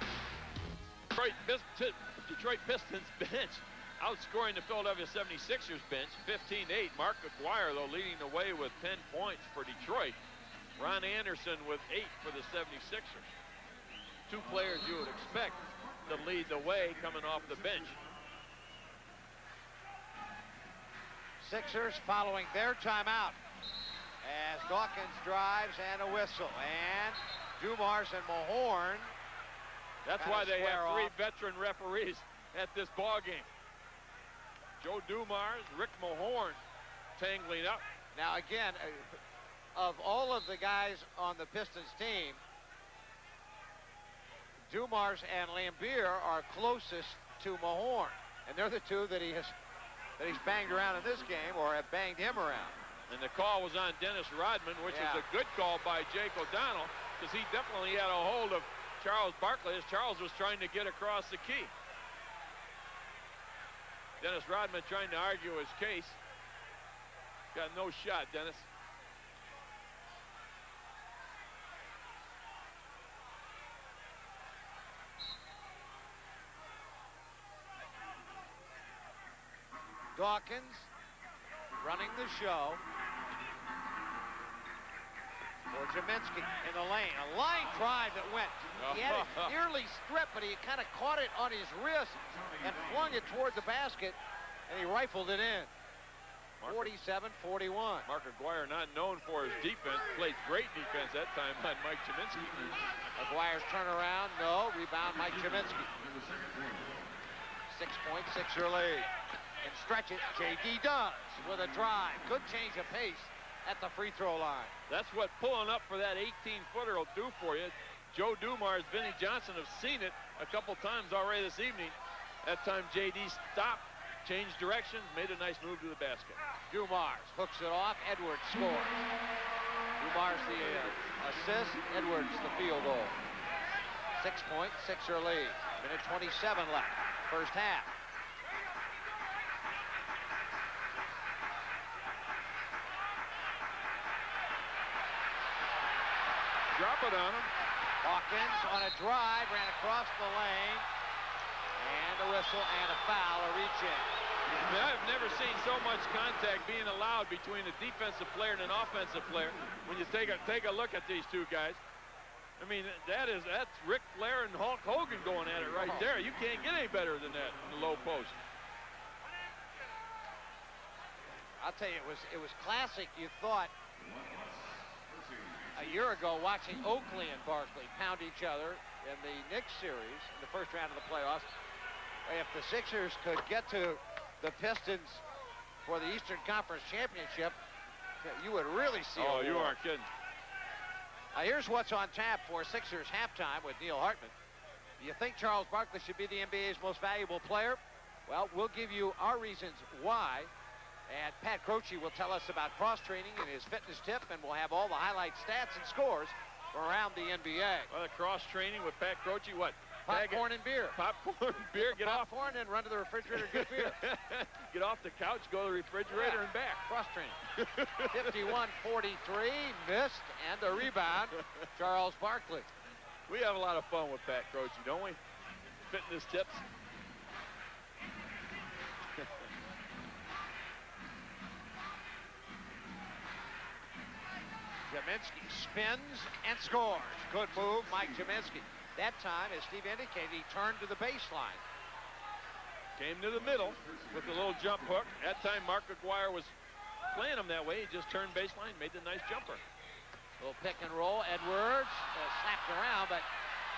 Detroit Pistons bench outscoring the Philadelphia 76ers bench, 15-8. Mark Aguirre, though, leading the way with 10 points for Detroit. Ron Anderson with 8 for the 76ers. 2 players you would expect to lead the way coming off the bench. Sixers following their timeout as Dawkins drives and a whistle. And Dumars and Mahorn. That's why they have 3 veteran referees at this ball game. Joe Dumars, Rick Mahorn tangling up. Now again, of all of the guys on the Pistons team, Dumars and Lambier are closest to Mahorn, and they're the two that he's banged around in this game, or have banged him around. And the call was on Dennis Rodman, which was a good call by Jake O'Donnell, because he definitely had a hold of Charles Barkley as Charles was trying to get across the key. Dennis Rodman trying to argue his case. Got no shot, Dennis. Dawkins running the show for Jaminski in the lane. A line drive that went. He had it nearly stripped, but he kind of caught it on his wrist and flung it toward the basket, and he rifled it in. 47-41. Mark Aguirre, not known for his defense, played great defense that time by Mike Jaminski. Aguirre's turnaround, no. Rebound, Mike Jaminski. 6-point Sixer lead. And stretch it, J.D. does with a drive. Good change of pace at the free throw line. That's what pulling up for that 18-footer will do for you. Joe Dumars, Vinnie Johnson have seen it a couple times already this evening. That time J.D. stopped, changed directions, made a nice move to the basket. Dumars hooks it off, Edwards scores. Dumars the assist, Edwards the field goal. 6-point Sixer lead. Minute 27 left, first half. Drop it on him. Hawkins on a drive, ran across the lane, and a whistle and a foul, a reach in. I mean, I've never seen so much contact being allowed between a defensive player and an offensive player. When you take a look at these two guys, I mean, that's Ric Flair and Hulk Hogan going at it right there. You can't get any better than that in the low post. I'll tell you, it was classic. You thought a year ago watching Oakley and Barkley pound each other in the Knicks series in the first round of the playoffs. If the Sixers could get to the Pistons for the Eastern Conference Championship, you would really see a war. You aren't kidding. Here's what's on tap for Sixers halftime with Neil Hartman. Do you think Charles Barkley should be the NBA's most valuable player? Well, we'll give you our reasons why. And Pat Croce will tell us about cross-training and his fitness tip, and we'll have all the highlight stats and scores from around the NBA. Well, the cross-training with Pat Croce, what? Popcorn and beer. Popcorn and beer, get off. Popcorn and run to the refrigerator, get beer. Get off the couch, go to the refrigerator and back. Cross-training. 51-43, missed, and the rebound, Charles Barkley. We have a lot of fun with Pat Croce, don't we? Fitness tips. Jaminski spins and scores. Good move, Mike Jaminski. That time, as Steve indicated, he turned to the baseline. Came to the middle with a little jump hook. That time, Mark Aguirre was playing him that way. He just turned baseline, made the nice jumper. Little pick and roll. Edwards slapped around, but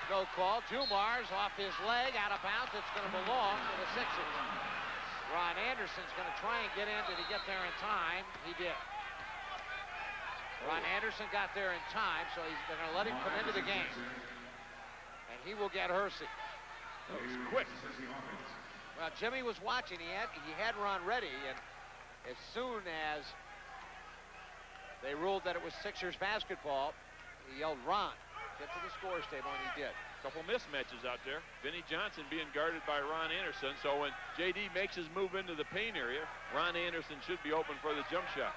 no call. Dumars off his leg, out of bounds. It's going to belong to the Sixers. Ron Anderson's going to try and get in. Did he get there in time? He did. Ron Anderson got there in time, so they're going to let him come into the game. And he will get Hersey. That was quick. Well, Jimmy was watching. He had Ron ready, and as soon as they ruled that it was Sixers basketball, he yelled, "Ron, get to the scores table," and he did. Couple mismatches out there. Vinnie Johnson being guarded by Ron Anderson, so when J.D. makes his move into the paint area, Ron Anderson should be open for the jump shot.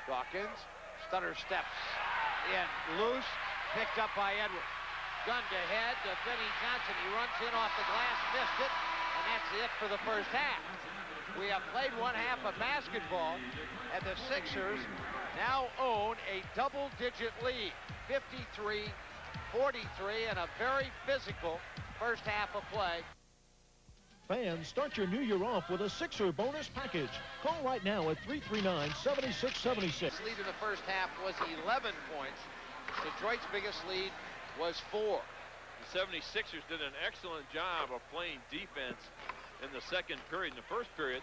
Dawkins, stunner steps in, loose, picked up by Edwards. Gunned ahead to Vinnie Johnson. He runs in off the glass, missed it, and that's it for the first half. We have played one half of basketball, and the Sixers now own a double-digit lead, 53-43, and a very physical first half of play. Fans, start your new year off with a Sixer bonus package. Call right now at 339-7676. Lead in the first half was 11 points. Detroit's biggest lead was 4. The 76ers did an excellent job of playing defense in the second period. In the first period,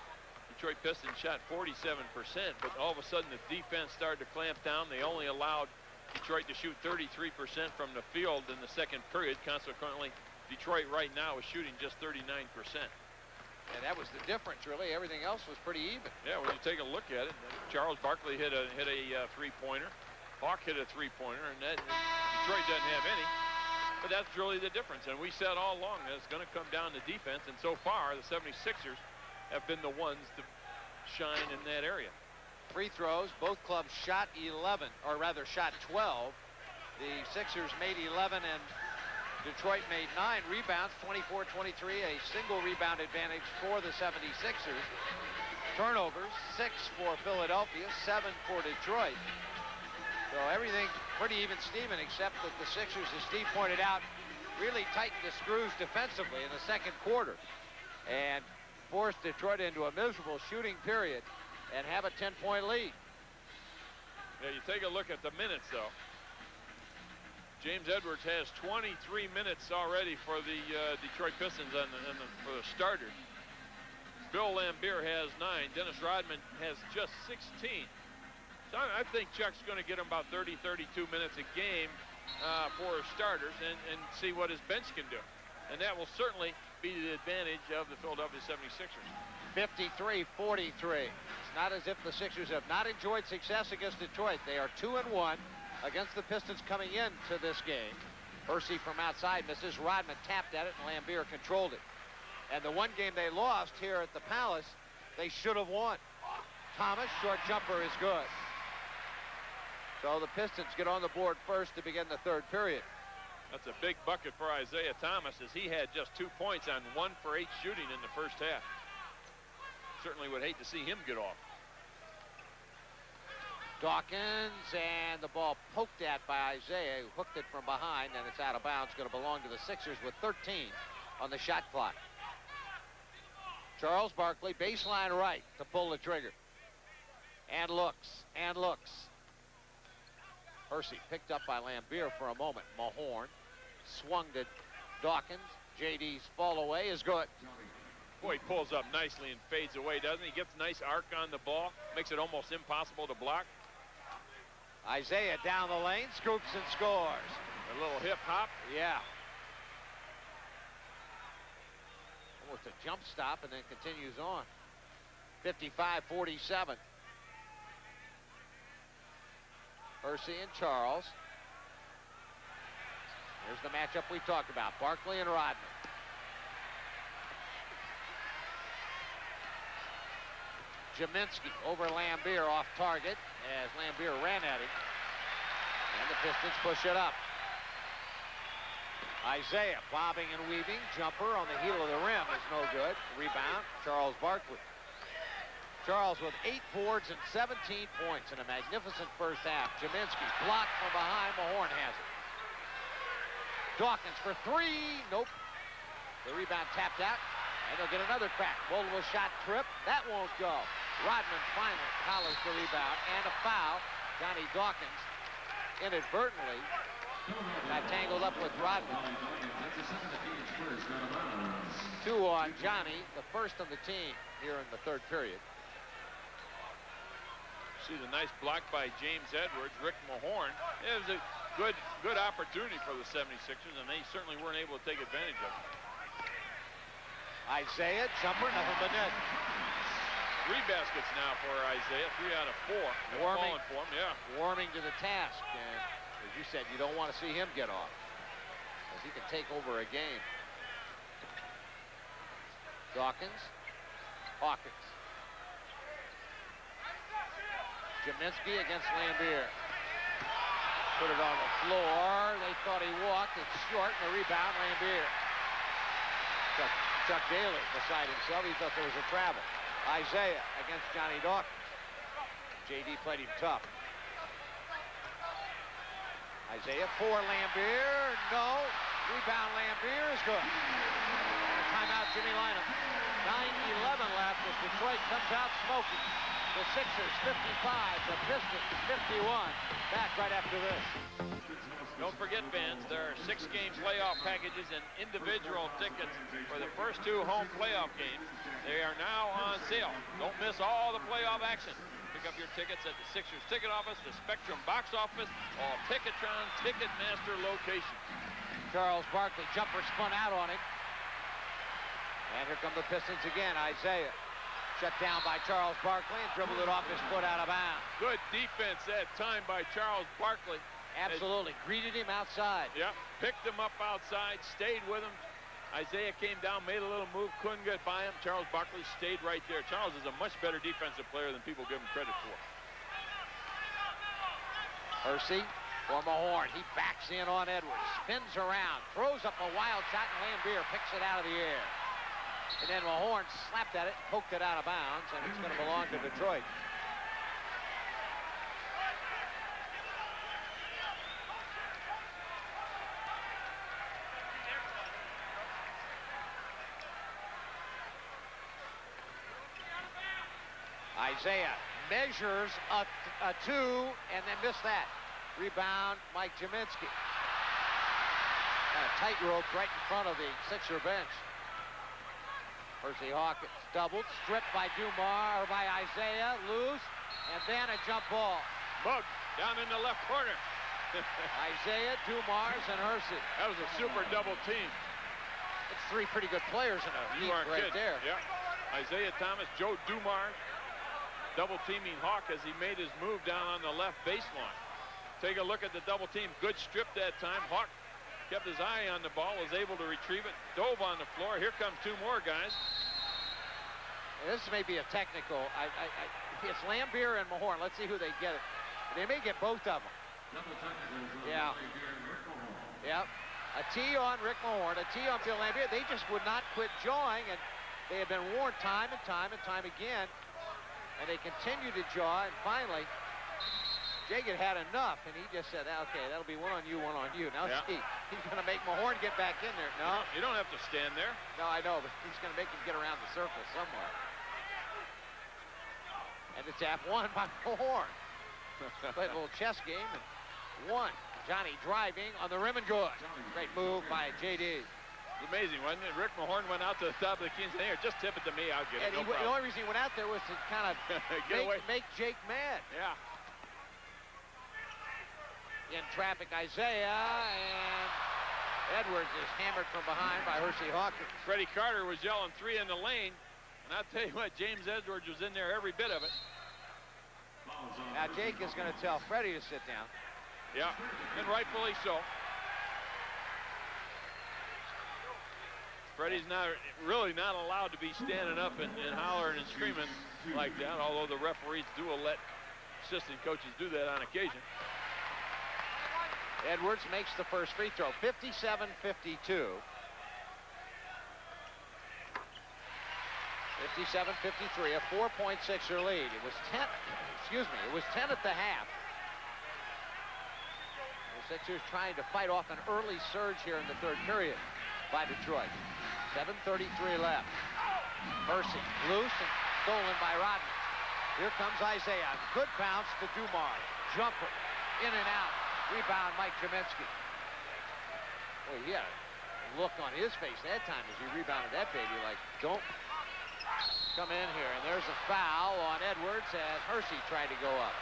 Detroit Pistons shot 47%, but all of a sudden the defense started to clamp down. They only allowed Detroit to shoot 33% from the field in the second period. Consequently, Detroit right now is shooting just 39%. And that was the difference, really. Everything else was pretty even. Yeah, when you take a look at it, Charles Barkley hit a three-pointer. Hawk hit a three-pointer, and that Detroit doesn't have any. But that's really the difference. And we said all along that it's going to come down to defense. And so far, the 76ers have been the ones to shine in that area. Free throws, both clubs shot 11, or rather shot 12. The Sixers made 11 and Detroit made 9 rebounds, 24-23, a single rebound advantage for the 76ers. Turnovers, 6 for Philadelphia, 7 for Detroit. So everything pretty even steaming, except that the Sixers, as Steve pointed out, really tightened the screws defensively in the second quarter and forced Detroit into a miserable shooting period and have a 10-point lead. Yeah, you take a look at the minutes, though. James Edwards has 23 minutes already for the Detroit Pistons for the starters. Bill Laimbeer has 9. Dennis Rodman has just 16. So I think Chuck's going to get him about 30, 32 minutes a game for his starters and see what his bench can do. And that will certainly be the advantage of the Philadelphia 76ers. 53-43. It's not as if the Sixers have not enjoyed success against Detroit. They are 2-1 against the Pistons coming into this game. Hersey from outside misses. Rodman tapped at it, and Laimbeer controlled it. And the one game they lost here at the Palace, they should have won. Thomas, short jumper is good. So the Pistons get on the board first to begin the third period. That's a big bucket for Isaiah Thomas, as he had just 2 points on 1 for 8 shooting in the first half. Certainly would hate to see him get off. Dawkins, and the ball poked at by Isaiah, who hooked it from behind, and it's out of bounds. Going to belong to the Sixers with 13 on the shot clock. Charles Barkley, baseline right to pull the trigger. And looks, and looks. Hersey picked up by Laimbeer for a moment. Mahorn swung to Dawkins. JD's fall away is good. Boy, he pulls up nicely and fades away, doesn't he? Gets a nice arc on the ball. Makes it almost impossible to block. Isaiah down the lane, scoops and scores. A little hip hop. Yeah. Almost a jump stop and then continues on. 55-47. Hersey and Charles. Here's the matchup we talked about. Barkley and Rodman. Jaminski over Laimbeer off target as Laimbeer ran at him. And the Pistons push it up. Isaiah bobbing and weaving. Jumper on the heel of the rim is no good. Rebound, Charles Barkley. Charles with 8 boards and 17 points in a magnificent first half. Jaminski blocked from behind. Mahorn has it. Dawkins for 3. Nope. The rebound tapped out. And they'll get another crack. Multiple shot trip. That won't go. Rodman finally collars the rebound and a foul. Johnny Dawkins inadvertently got tangled up with Rodman. 2 on Johnny, the first on the team here in the third period. See the nice block by James Edwards. Rick Mahorn. It was a good opportunity for the 76ers, and they certainly weren't able to take advantage of it. Isaiah, jumper, nothing but net. 3 baskets now for Isaiah, 3 out of 4. Warming for him, yeah. Warming to the task, and as you said, you don't want to see him get off, as he can take over a game. Dawkins, Hawkins. Jaminski against Laimbeer. Put it on the floor. They thought he walked. It's short, and the rebound, Laimbeer. Chuck Daly beside himself. He thought there was a travel. Isaiah against Johnny Dawkins. JD played him tough. Isaiah for Laimbeer. No. Rebound Laimbeer is good. Timeout Jimmy Lynam. 9:11 left. The Detroit comes out smoking. The Sixers 55, the Pistons 51. Back right after this. Don't forget, fans, there are 6-game playoff packages and individual tickets for the first 2 home playoff games. They are now on sale. Don't miss all the playoff action. Pick up your tickets at the Sixers ticket office, the Spectrum box office, or Ticketron Ticketmaster location. Charles Barkley, jumper spun out on him. And here come the Pistons again. Isaiah shut down by Charles Barkley and dribbled it off his foot out of bounds. Good defense that time by Charles Barkley. Absolutely. Greeted him outside. Yeah, picked him up outside, stayed with him. Isaiah came down, made a little move, couldn't get by him. Charles Barkley stayed right there. Charles is a much better defensive player than people give him credit for. Hersey for Mahorn. He backs in on Edwards, spins around, throws up a wild shot, and Lambier picks it out of the air. And then Mahorn slapped at it, poked it out of bounds, and it's going to belong to Detroit. Isaiah measures a 2 and then missed that. Rebound, Mike Jaminski. Tightrope right in front of the Sixer bench. Percy Hawkins doubled, stripped by Dumars, or by Isaiah, loose, and then a jump ball. Mugg down in the left corner. Isaiah, Dumars, and Hersey. That was a super double team. It's 3 pretty good players in a heap right there. Yeah. Isaiah Thomas, Joe Dumars, double teaming Hawk as he made his move down on the left baseline. Take a look at the double team. Good strip that time. Hawk kept his eye on the ball, was able to retrieve it, dove on the floor. Here comes 2 more guys. This may be a technical. It's Lambier and Mahorn. Let's see who they get it. They may get both of them. Yeah. Yep. A T on Rick Mahorn, a T on Bill Lambier. They just would not quit jawing, and they have been warned time and time and time again. And they continue to jaw, and finally, Jake had enough, and he just said, okay, that'll be 1 on you, 1 on you. Now, see, he's going to make Mahorn get back in there. No. You don't have to stand there. No, I know, but he's going to make him get around the circle somewhere. And it's F1 by Mahorn. Played a little chess game, and 1. Johnny driving on the rim and good. Great move by J.D. It's amazing, wasn't it? Rick Mahorn went out to the top of the key and said, here, just tip it to me, I'll get it, no problem. The only reason he went out there was to kind of make Jake mad. Yeah. In traffic, Isaiah, and Edwards is hammered from behind by Hersey Hawkins. Freddie Carter was yelling 3 in the lane, and I'll tell you what, James Edwards was in there every bit of it. Now Jake is going to tell Freddie to sit down. Yeah, and rightfully so. Freddie's really not allowed to be standing up and hollering and screaming like that, although the referees do let assistant coaches do that on occasion. Edwards makes the first free throw, 57-52. 57-53, a 4-point Sixer lead. It was 10, it was 10 at the half. The Sixers trying to fight off an early surge here in the 3rd period by Detroit. 7:33 left. Hersey loose and stolen by Rodman. Here comes Isaiah. Good bounce to Dumars. Jumper in and out. Rebound, Mike Jaminski. Well, he had a look on his face that time as he rebounded that baby like, don't come in here. And there's a foul on Edwards as Hersey tried to go up.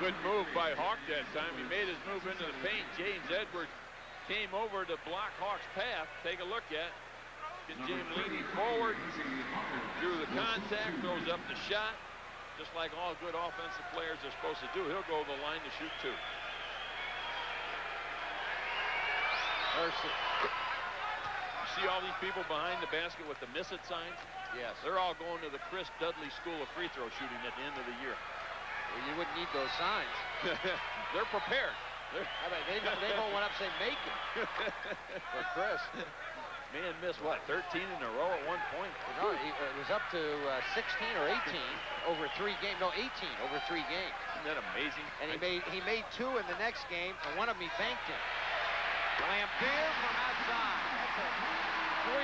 Good move by Hawk that time. He made his move into the paint. James Edwards came over to block Hawk's path. Take a look at. James leaning forward, drew the contact, throws up the shot. Just like all good offensive players are supposed to do. He'll go to the line to shoot 2. Hersey. You see all these people behind the basket with the miss it signs? Yes. They're all going to the Chris Dudley School of Free Throw Shooting at the end of the year. Well, you wouldn't need those signs. They're prepared. I mean, they both went up saying make it for Chris. Man missed, what, 13 in a row at one point? No, it was up to 16 or 18 over 3 games. No, 18 over 3 games. Isn't that amazing? And he made 2 in the next game, and one of them he banked him. Lambier from outside. That's a 3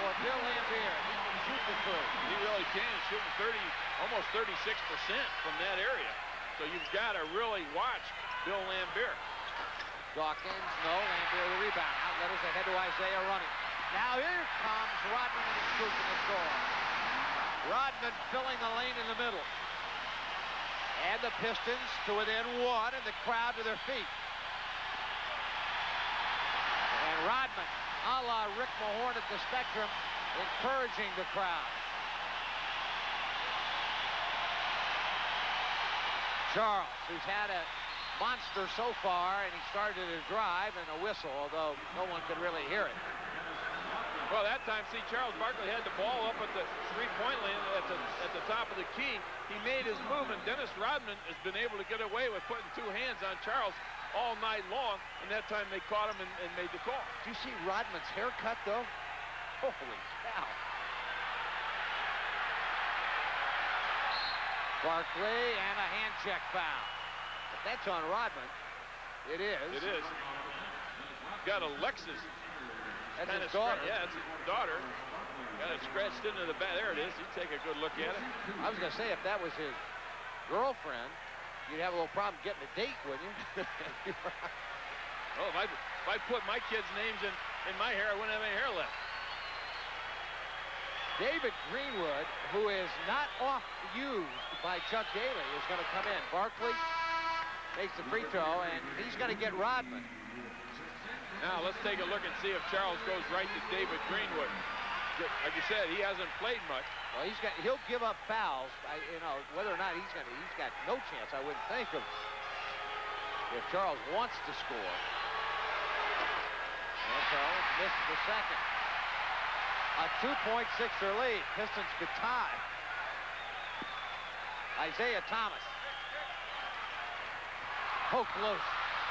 for Bill Lambier. He can shoot superfood. He really can. Shooting almost 36% from that area. So you've got to really watch Bill Lambier. Dawkins, no. Lambier the rebound. Outletters ahead to Isaiah running. Now here comes Rodman and he's cruising the score. Rodman filling the lane in the middle. And the Pistons to within one, and the crowd to their feet. And Rodman, a la Rick Mahorn at the Spectrum, encouraging the crowd. Charles, who's had a monster so far, and he started a drive and a whistle, although no one could really hear it. Well, that time, see, Charles Barkley had the ball up at the three-point line at the top of the key. He made his move, and Dennis Rodman has been able to get away with putting two hands on Charles all night long, and that time they caught him and made the call. Do you see Rodman's haircut, though? Holy cow. Barkley and a hand check foul. But that's on Rodman. It is. It is. Got a Lexus. That's his daughter. Yeah, it's his daughter. Got it scratched into the back. There it is. You take a good look at it. I was going to say, if that was his girlfriend, you'd have a little problem getting a date, wouldn't you? Well, if I put my kids' names in my hair, I wouldn't have any hair left. David Greenwood, who is not off used by Chuck Daly, is going to come in. Barkley makes the free throw, and he's going to get Rodman. Now, let's take a look and see if Charles goes right to David Greenwood. Like you said, he hasn't played much. Well, he'll give up fouls. Whether or not he's got no chance, I wouldn't think of if Charles wants to score. And Charles missed the second. A 2-point Sixer lead. Pistons could tie. Isaiah Thomas. Poked loose.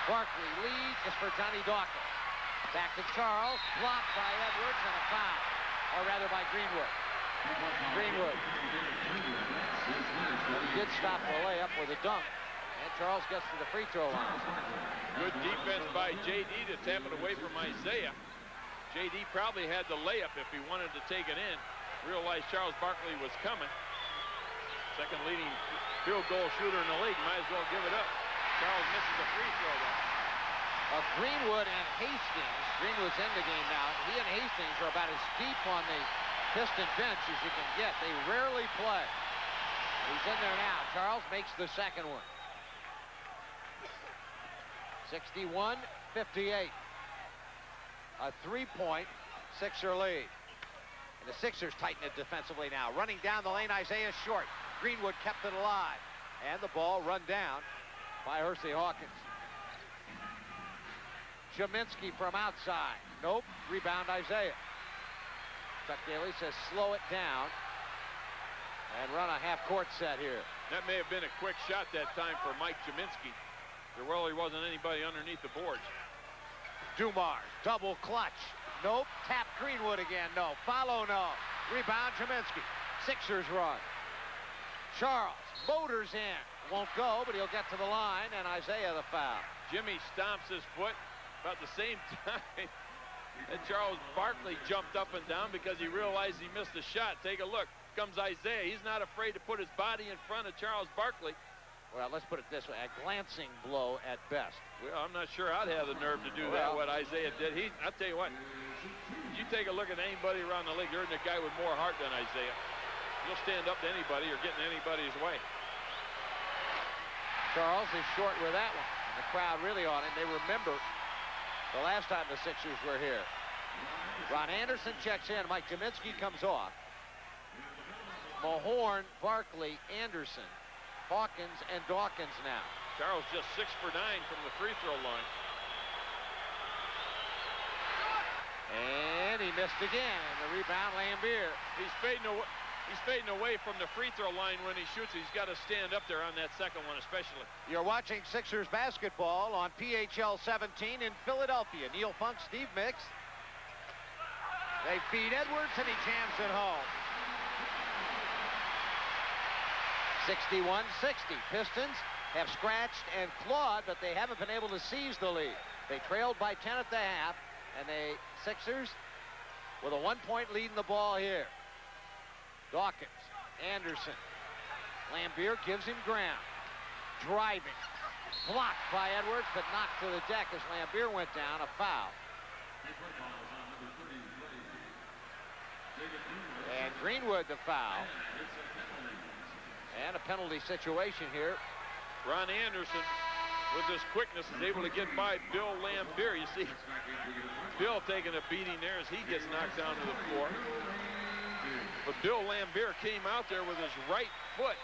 Barkley lead is for Johnny Dawkins. Back to Charles, blocked by Edwards, and a foul. Or rather by Greenwood. Greenwood. He did stop the layup with a dunk. And Charles gets to the free throw line. Good defense by J.D. to tap it away from Isaiah. J.D. probably had the layup if he wanted to take it in. Realized Charles Barkley was coming. Second leading field goal shooter in the league. Might as well give it up. Charles misses the free throw though. Greenwood and Hastings. Greenwood's in the game now. He and Hastings are about as deep on the Piston bench as you can get. They rarely play. He's in there now. Charles makes the second one. 61-58. A 3-point Sixer lead. And the Sixers tighten it defensively now. Running down the lane, Isaiah short. Greenwood kept it alive. And the ball run down by Hersey Hawkins. Cheminsky from outside. Nope. Rebound Isaiah. Chuck Daly says slow it down and run a half-court set here. That may have been a quick shot that time for Mike Cheminsky. There really wasn't anybody underneath the boards. Dumars, double clutch. Nope. Tap Greenwood again. No. Follow, no. Rebound Cheminsky. Sixers run. Charles motors in. Won't go, but he'll get to the line, and Isaiah the foul. Jimmy stomps his foot about the same time that Charles Barkley jumped up and down because he realized he missed a shot. Take a look. Comes Isaiah. He's not afraid to put his body in front of Charles Barkley. Well, let's put it this way. A glancing blow at best. Well, I'm not sure I'd have the nerve to do that, what Isaiah did. I'll tell you what. You take a look at anybody around the league, there isn't a guy with more heart than Isaiah. He'll stand up to anybody or get in anybody's way. Charles is short with that one. And the crowd really on him. They remember the last time the Sixers were here. Ron Anderson checks in. Mike Cheminsky comes off. Mahorn, Barkley, Anderson, Hawkins, and Dawkins now. Charles just 6 for 9 from the free throw line. And he missed again. And the rebound, Lambier. He's fading away from the free throw line when he shoots. He's got to stand up there on that second one especially. You're watching Sixers basketball on PHL 17 in Philadelphia. Neil Funk, Steve Mix. They feed Edwards and he jams it home. 61-60. Pistons have scratched and clawed, but they haven't been able to seize the lead. They trailed by 10 at the half, and the Sixers with a 1-point lead in the ball here. Dawkins, Anderson. Lambier gives him ground. Driving. Blocked by Edwards, but knocked to the deck as Lambier went down. A foul. And Greenwood the foul. And a penalty situation here. Ron Anderson, with his quickness, is able to get by Bill Lambier. You see Bill taking a beating there as he gets knocked down to the floor. But Bill Lambier came out there with his right foot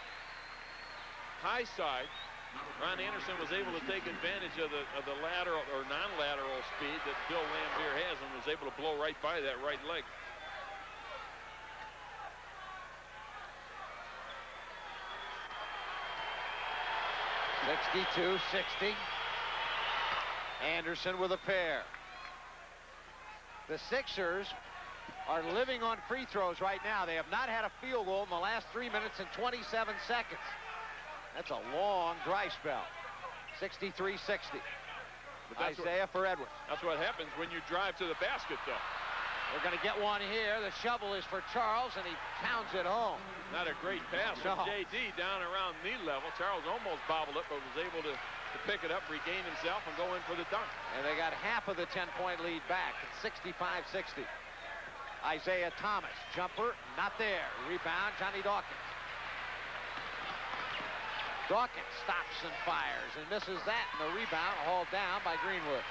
high side. Ron Anderson was able to take advantage of the lateral or non-lateral speed that Bill Lambier has and was able to blow right by that right leg. (62-60). Anderson with a pair. The Sixers are living on free throws right now. They have not had a field goal in the last 3 minutes and 27 seconds. That's a long dry spell. 63-60. Isaiah for Edwards. That's what happens when you drive to the basket, though. They're going to get one here. The shovel is for Charles, and he pounds it home. Not a great pass from J.D. down around knee level. Charles almost bobbled it, but was able to pick it up, regain himself, and go in for the dunk. And they got half of the 10-point lead back. It's 65-60. Isaiah Thomas, jumper, not there. Rebound, Johnny Dawkins. Dawkins stops and fires and misses that, and the rebound hauled down by Greenwood.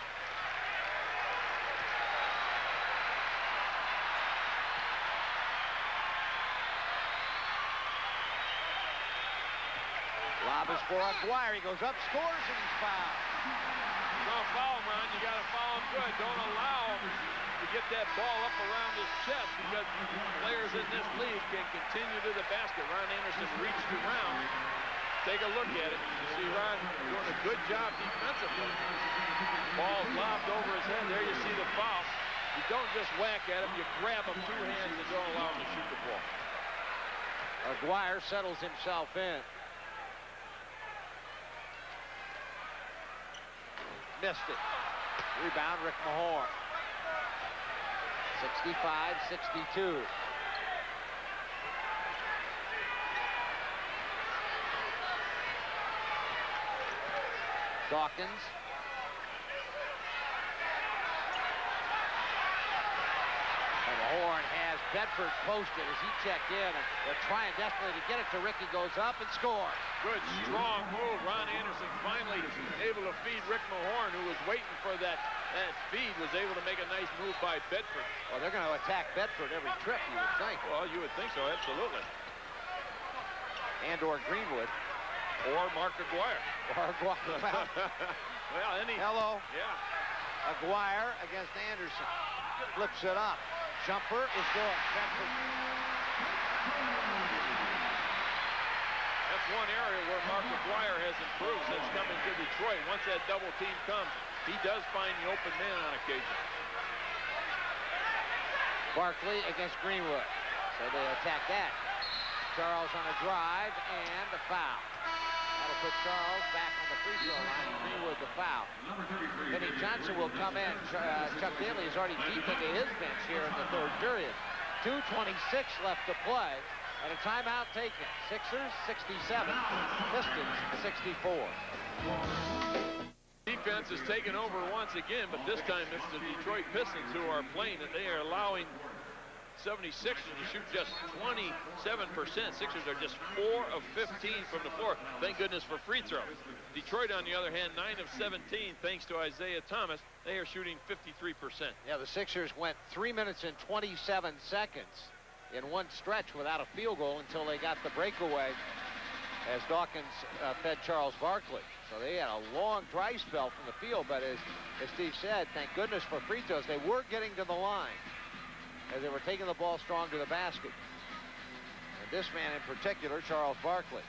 Lob is for Aguirre. He goes up, scores, and he's fouled. You're going to foul him, Ron. You got to foul him good. Don't allow him to get that ball up around his chest because players in this league can continue to the basket. Ron Anderson reached around. Take a look at it. You see Ron doing a good job defensively. Ball lobbed over his head. There you see the foul. You don't just whack at him. You grab him two hands and don't allow him to shoot the ball. Aguirre settles himself in. Missed it. Rebound, Rick Mahorn. 65-62. Dawkins. And Mahorn has Bedford posted as he checked in, and they're trying desperately to get it to Ricky. Goes up and scores. Good, strong move. Ron Anderson finally able to feed Rick Mahorn, who was waiting for that feed, was able to make a nice move by Bedford. Well, they're going to attack Bedford every trip, you would think. Well, you would think so, absolutely. And/or Greenwood. Or Mark Aguirre. Or Aguirre. Well, Hello. Yeah. Aguirre against Anderson. Flips it up. Jumper is good. Bedford. That's one area where Mark Aguirre has improved since coming to Detroit. Once that double team comes, he does find the open man on occasion. Barkley against Greenwood. So they attack that. Charles on a drive and a foul. That'll put Charles back on the free throw line. Greenwood the foul. Vinny Johnson will come in. Chuck Daly is already deep into his bench here in the third period. 2:26 left to play. And a timeout taken. Sixers 67, Pistons 64. Defense is taken over once again, but this time it's the Detroit Pistons who are playing, and they are allowing 76ers to shoot just 27%. Sixers are just 4 of 15 from the floor. Thank goodness for free throws. Detroit, on the other hand, 9 of 17, thanks to Isaiah Thomas. They are shooting 53%. Yeah, the Sixers went 3 minutes and 27 seconds in one stretch without a field goal until they got the breakaway as Dawkins fed Charles Barkley. So they had a long dry spell from the field, but as Steve said, thank goodness for free throws. They were getting to the line as they were taking the ball strong to the basket. And this man in particular, Charles Barkley.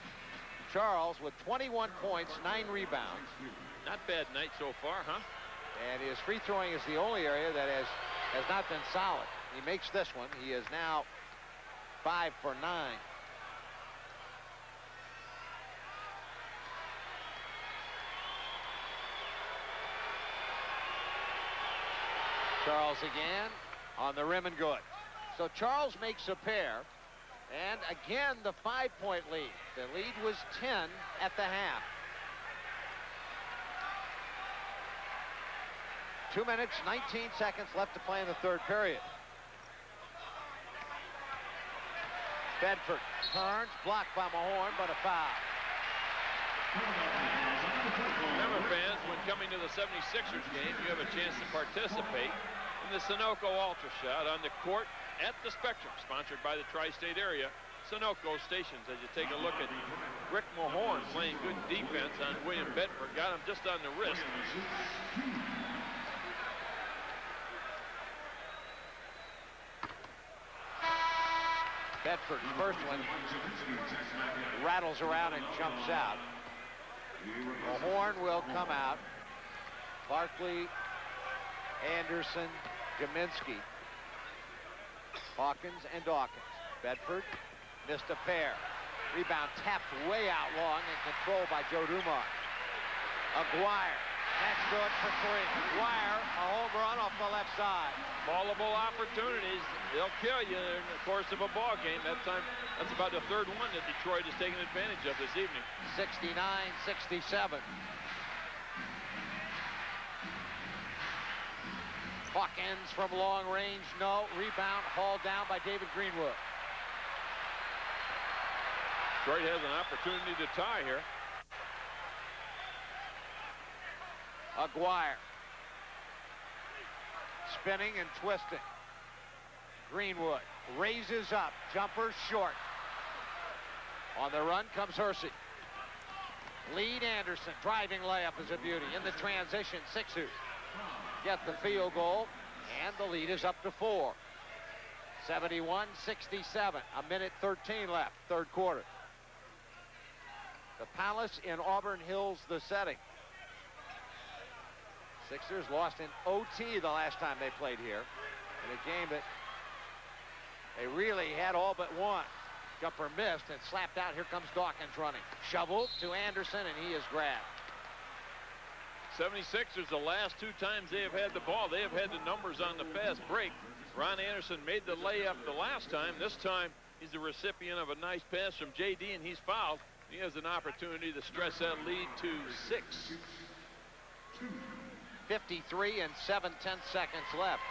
Charles with 21 points, 9 rebounds. Not bad night so far, huh? And his free throwing is the only area that has not been solid. He makes this one. He is now 5 for 9. Charles again on the rim and good. So Charles makes a pair, And again, the 5-point lead. The lead was 10 at the half. 2 minutes, 19 seconds left to play in the third period. Bedford turns, blocked by Mahorn, but a foul. Remember, fans, when coming to the 76ers game, you have a chance to participate in the Sunoco Ultra Shot on the court at the Spectrum, sponsored by the tri-state area Sunoco stations. As you take a look at Rick Mahorn playing good defense on William Bedford, got him just on the wrist. Bedford's first one rattles around and jumps out. Mahorn will come out. Barkley, Anderson, Jaminski, Hawkins, and Dawkins. Bedford missed a pair. Rebound tapped way out long and controlled by Joe Dumars. Aguirre, that's good for three. Aguirre, a home run off the left side. Ballable opportunities, they'll kill you in the course of a ball game. That time, that's about the third one that Detroit has taken advantage of this evening. 69-67. Hawkins from long range, no. Rebound hauled down by David Greenwood. Detroit has an opportunity to tie here. Aguirre. Spinning and twisting. Greenwood raises up, jumper short. On the run comes Hersey. Lead Anderson, driving layup is a beauty. In the transition, Sixers get the field goal, and the lead is up to 4. 71-67, a minute 13 left, third quarter. The Palace in Auburn Hills, the setting. Sixers lost in OT the last time they played here, in a game that they really had all but one. Jumper missed and slapped out. Here comes Dawkins running. Shovel to Anderson, and he is grabbed. 76ers, the last two times they have had the ball, they have had the numbers on the fast break. Ron Anderson made the layup the last time. This time, he's the recipient of a nice pass from J.D., and he's fouled. He has an opportunity to stretch that lead to 6. 53 and 7/10 seconds left.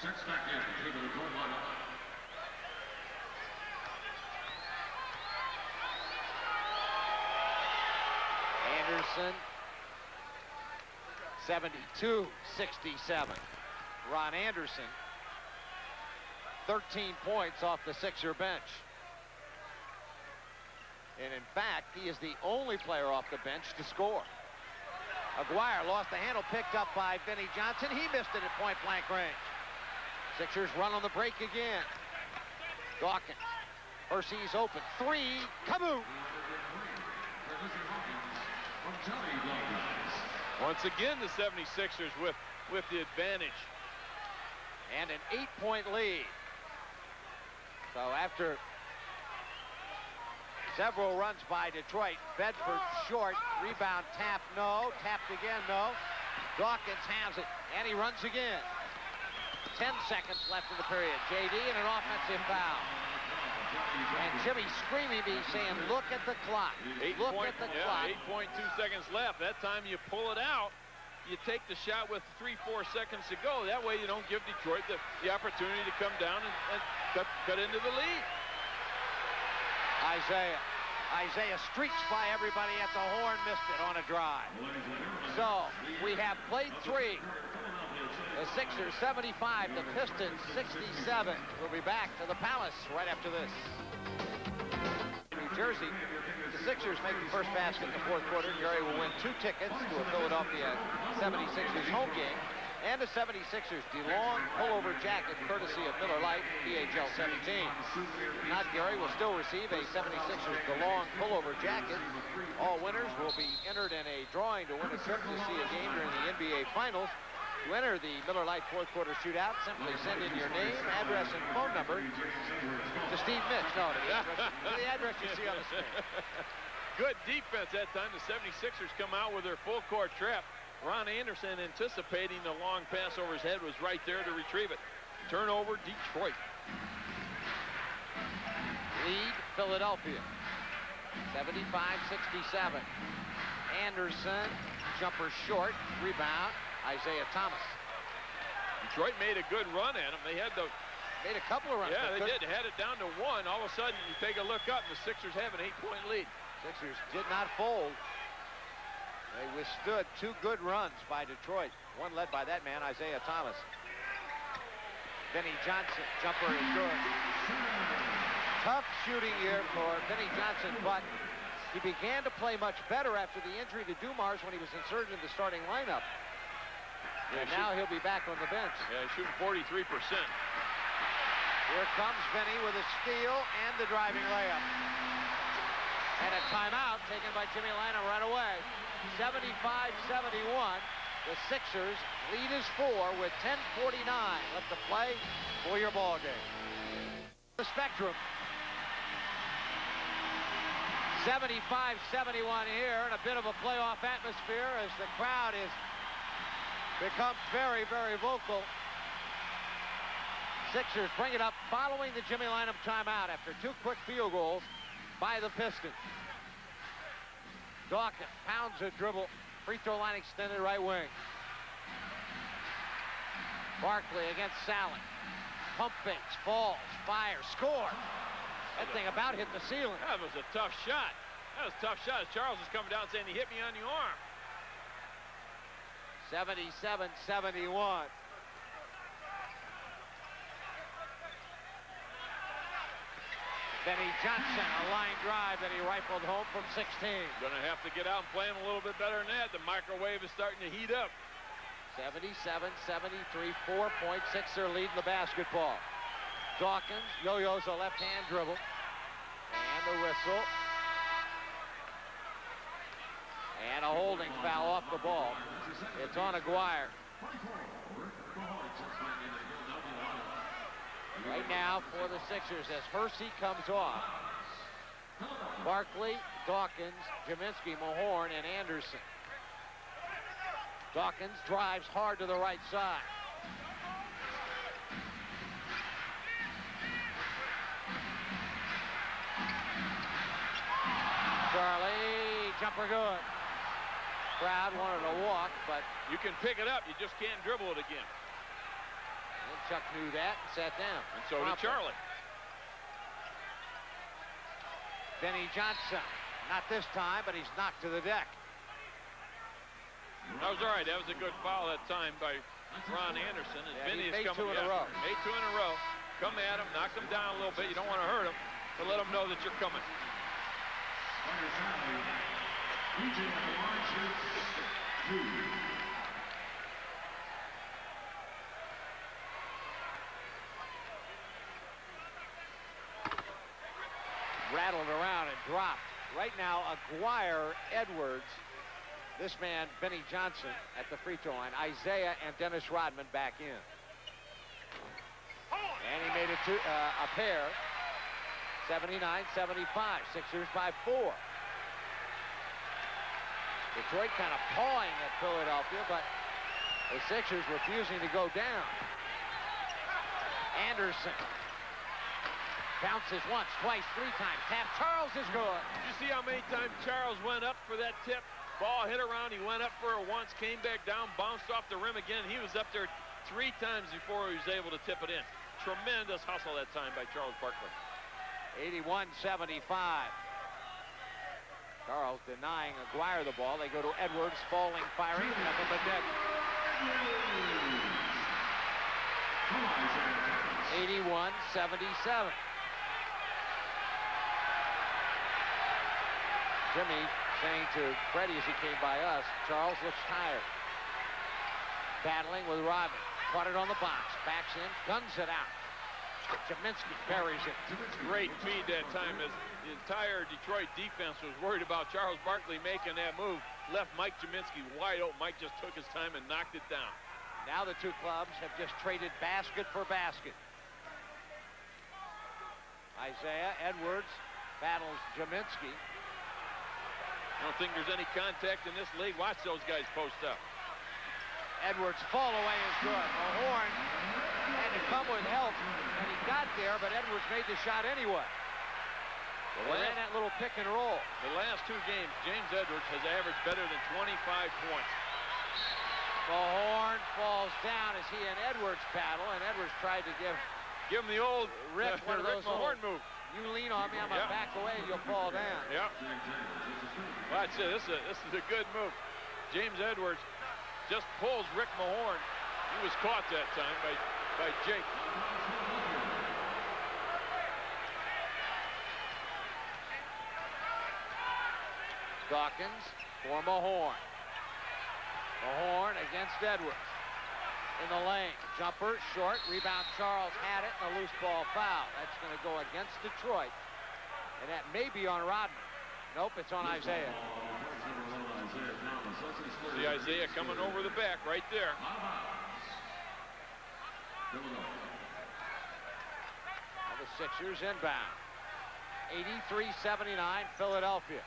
Checks back in to the goal line. Anderson, 72-67. Ron Anderson, 13 points off the Sixer bench. And in fact, he is the only player off the bench to score. Aguirre lost the handle, picked up by Vinnie Johnson. He missed it at point-blank range. Sixers run on the break again. Dawkins. Hersey's open. 3. Kaboom! Once again, the 76ers with the advantage. And an 8-point lead. So after several runs by Detroit, Bedford short. Rebound tap, no. Tapped again, no. Dawkins has it, and he runs again. 10 seconds left in the period. J.D. and an offensive foul. And Jimmy screaming me saying, look at the clock. Look at the clock. 8.2 seconds left. That time you pull it out. You take the shot with 3-4 seconds to go. That way you don't give Detroit the opportunity to come down and cut into the lead. Isaiah streaks by everybody at the horn, missed it on a drive. So we have played 3. The Sixers 75, the Pistons 67. We'll be back to the Palace right after this. New Jersey, the Sixers make the first basket in the fourth quarter. Gary will win 2 tickets to a Philadelphia 76ers home game and a 76ers DeLong pullover jacket courtesy of Miller Lite PHL 17. Not Gary will still receive a 76ers DeLong pullover jacket. All winners will be entered in a drawing to win a trip to see a game during the NBA Finals. To enter the Miller Lite fourth quarter shootout, simply send in your name, address, and phone number to Steve Mitch. No, to the address you see on the screen. Good defense that time. The 76ers come out with their full court trap. Ron Anderson, anticipating the long pass over his head, was right there to retrieve it. Turnover, Detroit. Lead, Philadelphia. 75-67. Anderson, jumper short, rebound, Isaiah Thomas. Detroit made a good run at him. They had the... Made a couple of runs. Yeah, they did. They had it down to 1. All of a sudden, you take a look up, and the Sixers have an 8-point lead. Sixers did not fold. They withstood 2 good runs by Detroit. One led by that man, Isaiah Thomas. Benny Johnson, jumper is good. Tough shooting year for Benny Johnson, but he began to play much better after the injury to Dumars when he was inserted in the starting lineup. Yeah, and now he'll be back on the bench. Yeah, he's shooting 43%. Here comes Benny with a steal and the driving layup. And a timeout taken by Jimmy Lanham right away. 75-71. The Sixers lead is 4 with 10:49 left to play for your ball game. The Spectrum. 75-71 here, and a bit of a playoff atmosphere as the crowd has become very, very vocal. Sixers bring it up following the Jimmy Lanham timeout after 2 quick field goals by the Pistons. Dawkins pounds a dribble, free throw line extended right wing. Barkley against Sallen. Pump fakes, falls, fires, score. That thing about hit the ceiling. That was a tough shot. That was a tough shot. Charles is coming down saying he hit me on the arm. 77-71. Benny Johnson, a line drive that he rifled home from 16. Gonna have to get out and play him a little bit better than that. The microwave is starting to heat up. 77-73, 4-point Sixer lead in the basketball. Dawkins yo-yos a left-hand dribble. And the whistle. And a holding foul off the ball. It's on Aguirre. Right now for the Sixers as Hersey comes off. Barkley, Dawkins, Jaminski, Mahorn, and Anderson. Dawkins drives hard to the right side. Charlie, jumper good. Crowd wanted to walk, but you can pick it up. You just can't dribble it again. And Chuck knew that and sat down. And so did Charlie. Benny Johnson, not this time, but he's knocked to the deck. That was all right. That was a good foul that time by Ron Anderson. And Yeah, Benny is made coming 2 in a row. Made 2 in a row. Come at him, knock him down a little bit. You don't want to hurt him, but let him know that you're coming. Rattled around and dropped. Right now, Aguirre, Edwards, this man, Benny Johnson, at the free throw line. Isaiah and Dennis Rodman back in. And he made it a pair. 79-75. Sixers by 4. Detroit kind of pawing at Philadelphia, but the Sixers refusing to go down. Anderson bounces once, twice, 3 times. Tap. Charles is good. Did you see how many times Charles went up for that tip? Ball hit around. He went up for it once, came back down, bounced off the rim again. He was up there 3 times before he was able to tip it in. Tremendous hustle that time by Charles Barkley. 81-75. Charles denying Aguirre the ball. They go to Edwards, falling, firing, nothing but net. 81-77. Jimmy saying to Freddie as he came by us, Charles looks tired. Battling with Rodman. Caught it on the box. Backs in, guns it out. Jaminski buries it. Great feed that time as the entire Detroit defense was worried about Charles Barkley making that move. Left Mike Jaminski wide open. Mike just took his time and knocked it down. Now the 2 clubs have just traded basket for basket. Isaiah Edwards battles Jaminski. don't think there's any contact in this league. Watch those guys post up. Edwards' fall away is good. Mahorn had to come with help, and he got there, but Edwards made the shot anyway. They ran that little pick and roll. The last 2 games, James Edwards has averaged better than 25 points. Mahorn falls down as he and Edwards battle, and Edwards tried to give him the old Rick one of those Mahorn move. You lean on me, I'm going to back away, you'll fall down. Yep. Watch this. This is a good move. James Edwards just pulls Rick Mahorn. He was caught that time by Jake. Dawkins for Mahorn. Mahorn against Edwards. In the lane. Jumper, short. Rebound, Charles had it, and a loose ball foul. That's going to go against Detroit. And that may be on Rodman. Nope, it's on Isaiah. See Isaiah coming over the back right there. Now the Sixers inbound. 83-79 Philadelphia.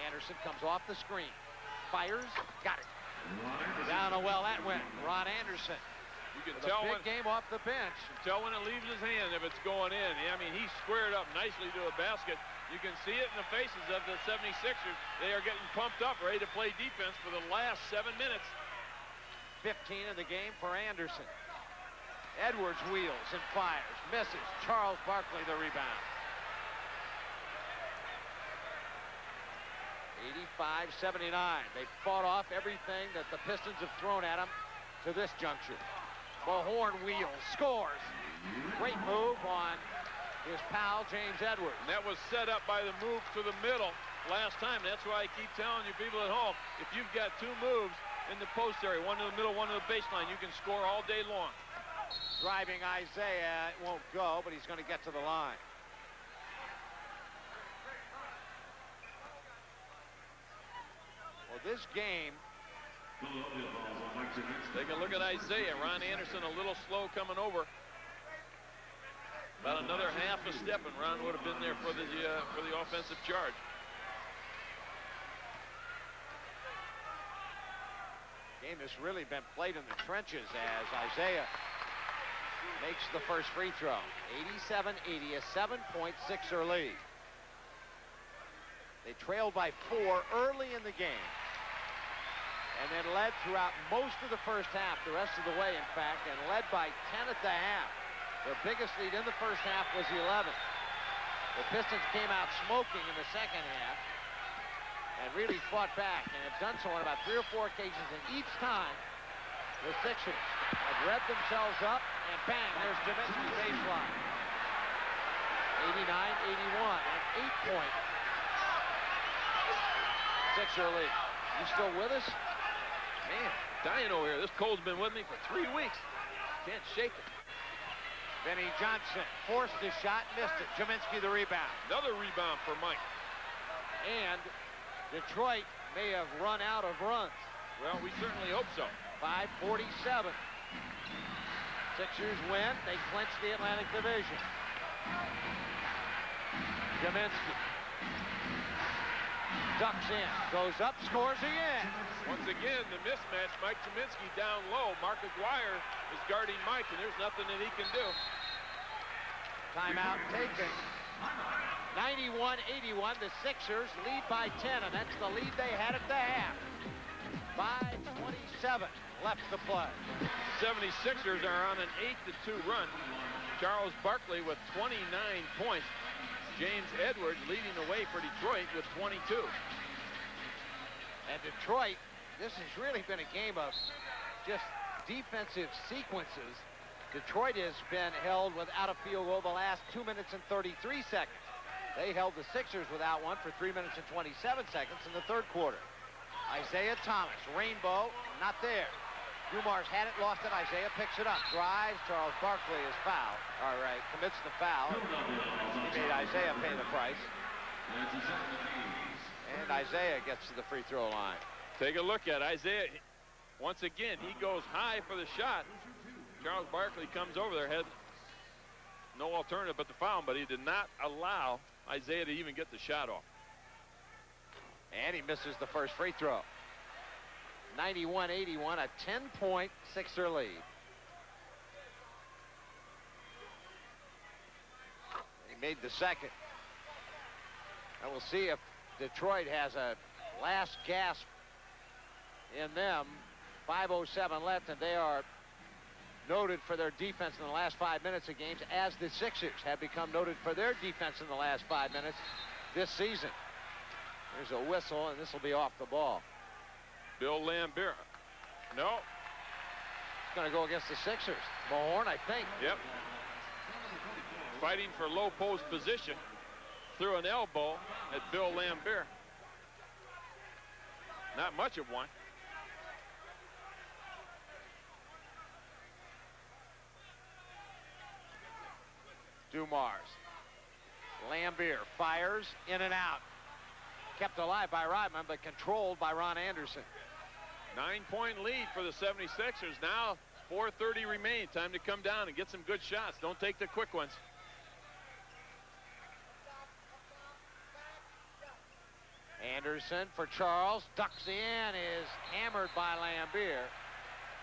Anderson comes off the screen. Fires. Got it. Down a well that went. Ron Anderson. You can With tell a big when game off the bench. when it leaves his hand if it's going in. I mean, he squared up nicely to a basket. You can see it in the faces of the 76ers. They are getting pumped up, ready to play defense for the last 7 minutes. 15 in the game for Anderson. Edwards wheels and fires. Misses. Charles Barkley the rebound. 85-79. They fought off everything that the Pistons have thrown at them to this juncture. Mahorn wheels, scores. Great move on his pal, James Edwards. And that was set up by the move to the middle last time. That's why I keep telling you people at home, if you've got 2 moves in the post area, one to the middle, one to the baseline, you can score all day long. Driving Isaiah, it won't go, but he's going to get to the line. Well, this game... Take a look at Isaiah. Ron Anderson a little slow coming over. About another half a step, and Ron would have been there for the offensive charge. Game has really been played in the trenches as Isaiah makes the first free throw. 87-80, a 7-point Sixer lead. They trailed by 4 early in the game, and then led throughout most of the first half, the rest of the way, in fact, and led by 10 at the half. Their biggest lead in the first half was 11. The Pistons came out smoking in the second half and really fought back, and have done so on about 3 or 4 occasions, and each time the Sixers have revved themselves up, and bang, there's Jaminsky baseline. 89-81, an 8-point Sixer lead. You still with us? Man, dying over here. This cold's been with me for 3 weeks. Can't shake it. Benny Johnson forced his shot, missed it. Jaminsky the rebound. Another rebound for Mike. And Detroit may have run out of runs. Well, we certainly hope so. 5:47. Sixers win. They clinch the Atlantic Division. Jaminsky ducks in, goes up, scores again. Once again, the mismatch. Mike Jaminsky down low. Mark Aguirre is guarding Mike, and there's nothing that he can do. Timeout taken. 91-81. The Sixers lead by 10, and that's the lead they had at the half. 5:27 left to play. 76ers are on an 8-2 run. Charles Barkley with 29 points. James Edwards leading the way for Detroit with 22. And Detroit, this has really been a game of just defensive sequences. Detroit has been held without a field goal the last 2 minutes and 33 seconds. They held the Sixers without one for 3 minutes and 27 seconds in the third quarter. Isaiah Thomas, rainbow, not there. Dumars had it, lost it. Isaiah picks it up, drives. Charles Barkley is fouled. All right, commits the foul. He made Isaiah pay the price. And Isaiah gets to the free throw line. Take a look at Isaiah. Once again, he goes high for the shot. Charles Barkley comes over there, had no alternative but the foul, but he did not allow Isaiah to even get the shot off. And he misses the first free throw. 91-81, a 10-point Sixer lead. He made the second. And we'll see if Detroit has a last gasp in them. 5:07 left, and they are noted for their defense in the last 5 minutes of games, as the Sixers have become noted for their defense in the last 5 minutes this season. There's a whistle, and this will be off the ball. Bill Laimbeer. No. It's going to go against the Sixers. Mahorn, I think. Yep. Fighting for low post position. Threw an elbow at Bill Laimbeer. Not much of one. Dumars. Laimbeer fires in and out. Kept alive by Rodman, but controlled by Ron Anderson. 9-point lead for the 76ers. Now 4:30 remain. Time to come down and get some good shots. Don't take the quick ones. Anderson for Charles. Ducks in, is hammered by Laimbeer.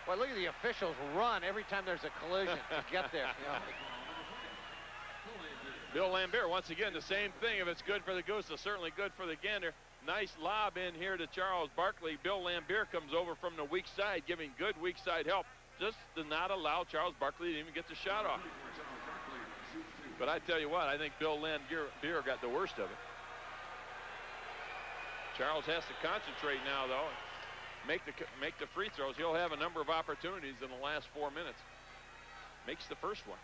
Well, look at the officials run every time there's a collision to get there. You know. Bill Laimbeer, once again, the same thing. If it's good for the goose, it's certainly good for the gander. Nice lob in here to Charles Barkley. Bill Laimbeer comes over from the weak side, giving good weak side help. Just did not allow Charles Barkley to even get the shot off. But I tell you what, I think Bill Laimbeer got the worst of it. Charles has to concentrate now, though. Make the free throws. He'll have a number of opportunities in the last 4 minutes. Makes the first one.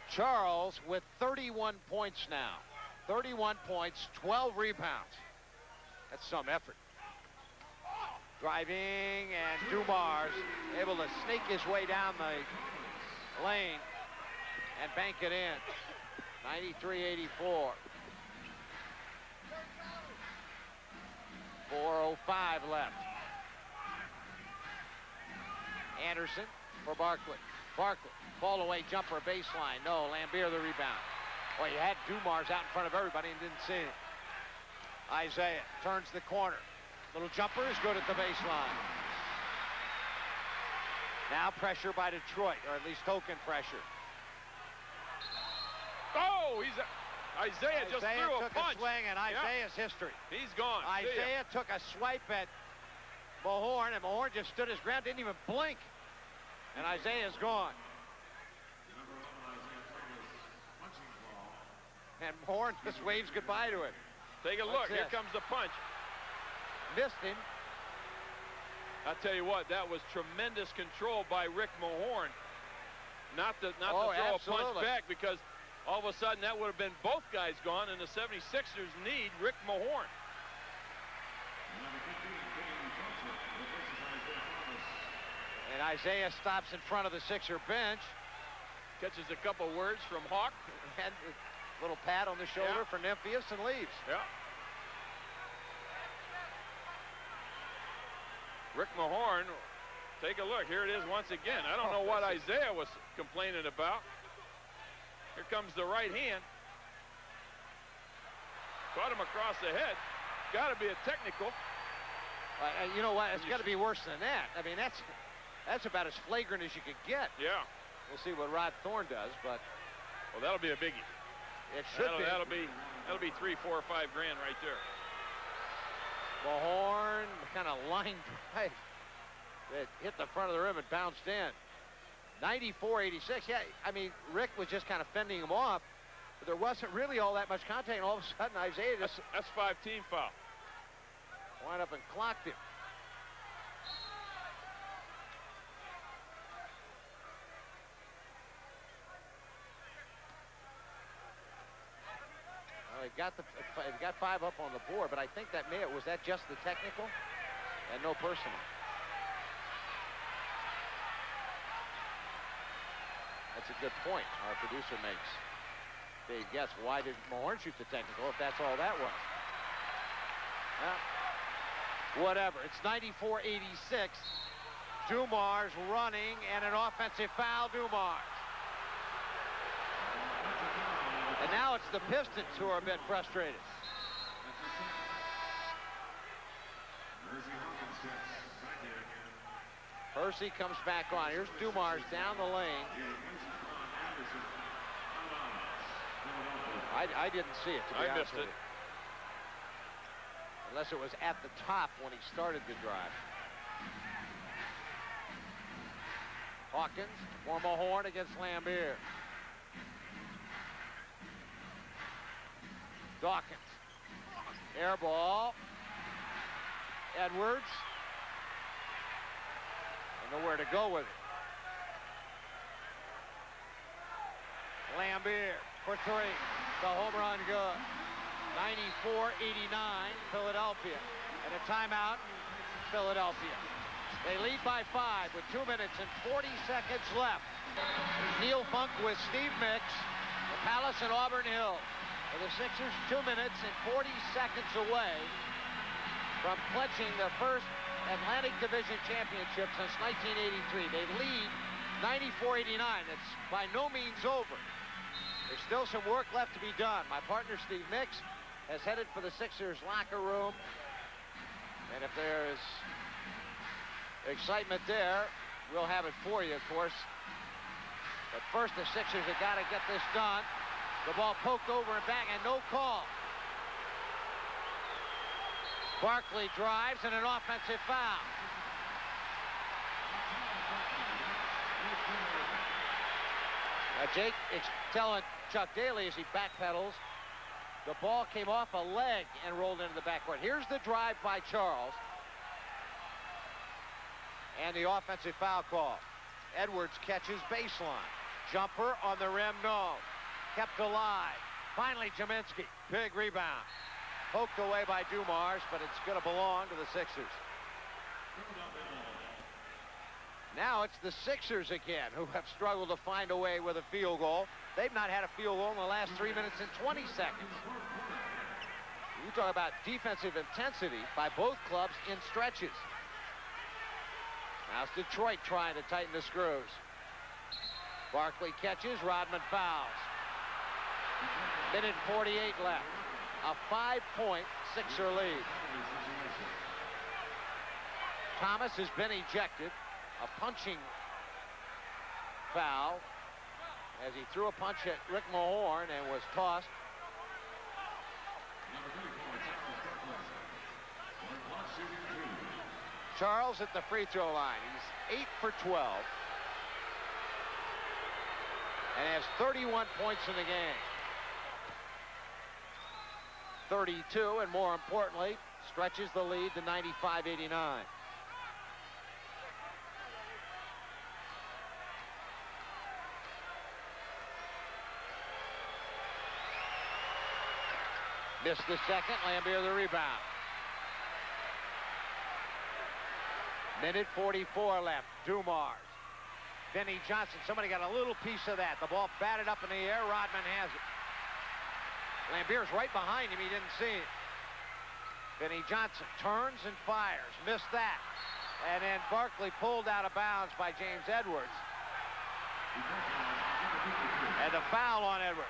Charles with 31 points now. 31 points, 12 rebounds. That's some effort. Driving, and Dumars able to sneak his way down the lane and bank it in. 93-84. 4:05 left. Anderson for Barkley. Barkley, fall away jumper, baseline. No, Laimbeer the rebound. Well, you had Dumars out in front of everybody and didn't see him. Isaiah turns the corner. Little jumper is good at the baseline. Now pressure by Detroit, or at least token pressure. Oh, Isaiah just threw a punch. A swing, and Isaiah's history. He's gone. Isaiah took a swipe at Mahorn, and Mahorn just stood his ground, didn't even blink. And Isaiah's gone. And Mahorn just waves goodbye to him. Take a look. Here comes the punch. Missed him. I'll tell you what, that was tremendous control by Rick Mahorn. Not to throw a punch back, because all of a sudden that would have been both guys gone, and the 76ers need Rick Mahorn. And Isaiah stops in front of the Sixer bench. Catches a couple words from Hawk. And a little pat on the shoulder for Nymphius, and leaves. Yeah. Rick Mahorn, take a look. Here it is once again. I don't know what Isaiah was complaining about. Here comes the right hand. Caught him across the head. Got to be a technical. You know what? It's got to be worse than that. I mean, that's about as flagrant as you could get. Yeah. We'll see what Rod Thorne does, but well, that'll be a biggie. It should be. That'll be 3, 4, or 5 grand right there. Mahorn kind of line drive that hit the front of the rim and bounced in. 94-86. Yeah, I mean, Rick was just kind of fending him off, but there wasn't really all that much contact, and all of a sudden Isaiah just that's 5-team foul. Went up and clocked him. Well, they got 5 up on the board, but I think was that just the technical and no personal? That's a good point our producer makes. Big guess. Why did Mahorn shoot the technical if that's all that was? Whatever. It's 94-86. Dumars running, and an offensive foul, Dumars. And now it's the Pistons who are a bit frustrated. Percy comes back on. Here's Dumars down the lane. I didn't see it, to be honest with you. Unless it was at the top when he started the drive. Hawkins for Mahorn against Lambier. Dawkins. Air ball. Edwards. And nowhere to go with it. Lambier for three. The home run good. 94-89 Philadelphia. And a timeout, Philadelphia. They lead by 5 with 2 minutes and 40 seconds left. Neil Funk with Steve Mix, the Palace and Auburn Hills. For the Sixers, 2 minutes and 40 seconds away from clinching their first Atlantic Division championship since 1983. They lead 94-89. It's by no means over. There's still some work left to be done. My partner, Steve Mix, has headed for the Sixers locker room. And if there's excitement there, we'll have it for you, of course. But first, the Sixers have got to get this done. The ball poked over and back, and no call. Barkley drives, and an offensive foul. Jake is telling Chuck Daly as he backpedals, the ball came off a leg and rolled into the backcourt. Here's the drive by Charles. And the offensive foul call. Edwards catches baseline. Jumper on the rim, no. Kept alive. Finally, Jaminski. Big rebound. Poked away by Dumars, but it's going to belong to the Sixers. Now it's the Sixers again who have struggled to find a way with a field goal. They've not had a field goal in the last 3 minutes and 20 seconds. You talk about defensive intensity by both clubs in stretches. Now it's Detroit trying to tighten the screws. Barkley catches, Rodman fouls. Minute 48 left. A 5-point Sixer lead. Thomas has been ejected. A punching foul as he threw a punch at Rick Mahorn and was tossed. Charles at the free throw line. He's 8 for 12 and has 31 points in the game. 32, and more importantly, stretches the lead to 95-89. Missed the second, Lambier the rebound. Minute 44 left, Dumars. Benny Johnson, somebody got a little piece of that. The ball batted up in the air, Rodman has it. Lambier's right behind him, he didn't see it. Benny Johnson turns and fires, missed that. And then Barkley pulled out of bounds by James Edwards. And a foul on Edwards.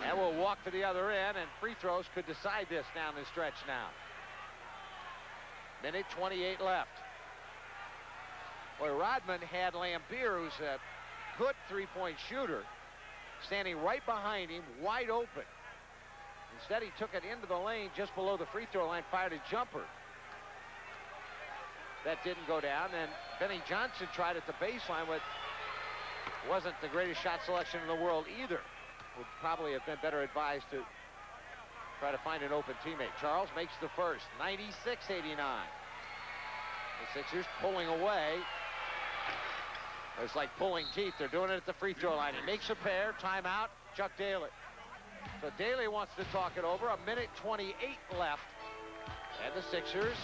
And we'll walk to the other end, and free throws could decide this down the stretch now. Minute 28 left. Boy, Rodman had Lambier, who's a good three-point shooter, standing right behind him, wide open. Instead, he took it into the lane just below the free throw line, fired a jumper. That didn't go down. And Benny Johnson tried at the baseline, but wasn't the greatest shot selection in the world either. Would probably have been better advised to try to find an open teammate. Charles makes the first, 96-89. The Sixers pulling away. It's like pulling teeth. They're doing it at the free throw line. He makes a pair, timeout, Chuck Daly. So Daly wants to talk it over. A minute 28 left. And the Sixers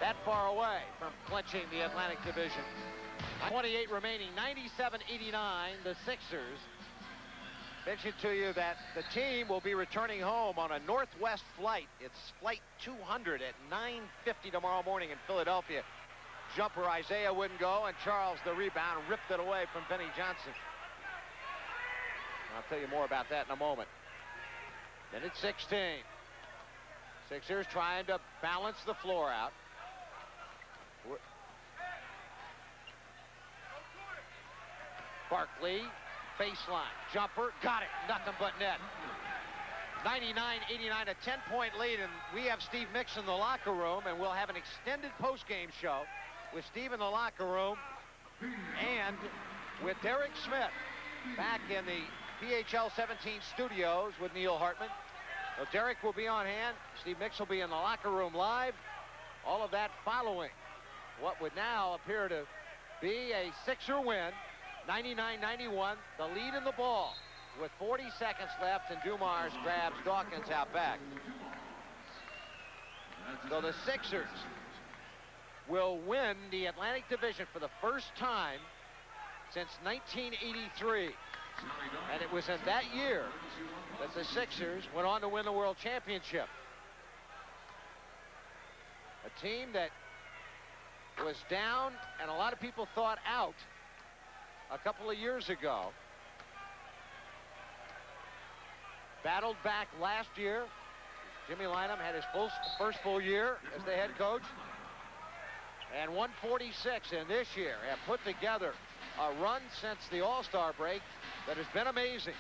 that far away from clinching the Atlantic Division. 28 remaining, 97-89, the Sixers Mention to you that the team will be returning home on a Northwest flight. It's flight 200 at 9:50 tomorrow morning in Philadelphia. Jumper Isaiah wouldn't go, and Charles, the rebound, ripped it away from Benny Johnson. I'll tell you more about that in a moment. Then it's 16. Sixers trying to balance the floor out. Barkley, baseline, jumper, got it, nothing but net. 99-89, a 10-point lead, and we have Steve Mix in the locker room, and we'll have an extended post-game show with Steve in the locker room and with Derek Smith back in the PHL 17 studios with Neil Hartman. So Derek will be on hand. Steve Mix will be in the locker room live. All of that following what would now appear to be a Sixer win. 99-91, the lead in the ball with 40 seconds left, and Dumars grabs Dawkins out back. So the Sixers will win the Atlantic Division for the first time since 1983. And it was in that year that the Sixers went on to win the World Championship. A team that was down and a lot of people thought out a couple of years ago. Battled back last year. Jimmy Lynam had his first full year as the head coach. And 146 in this year have put together a run since the All-Star break that has been amazing.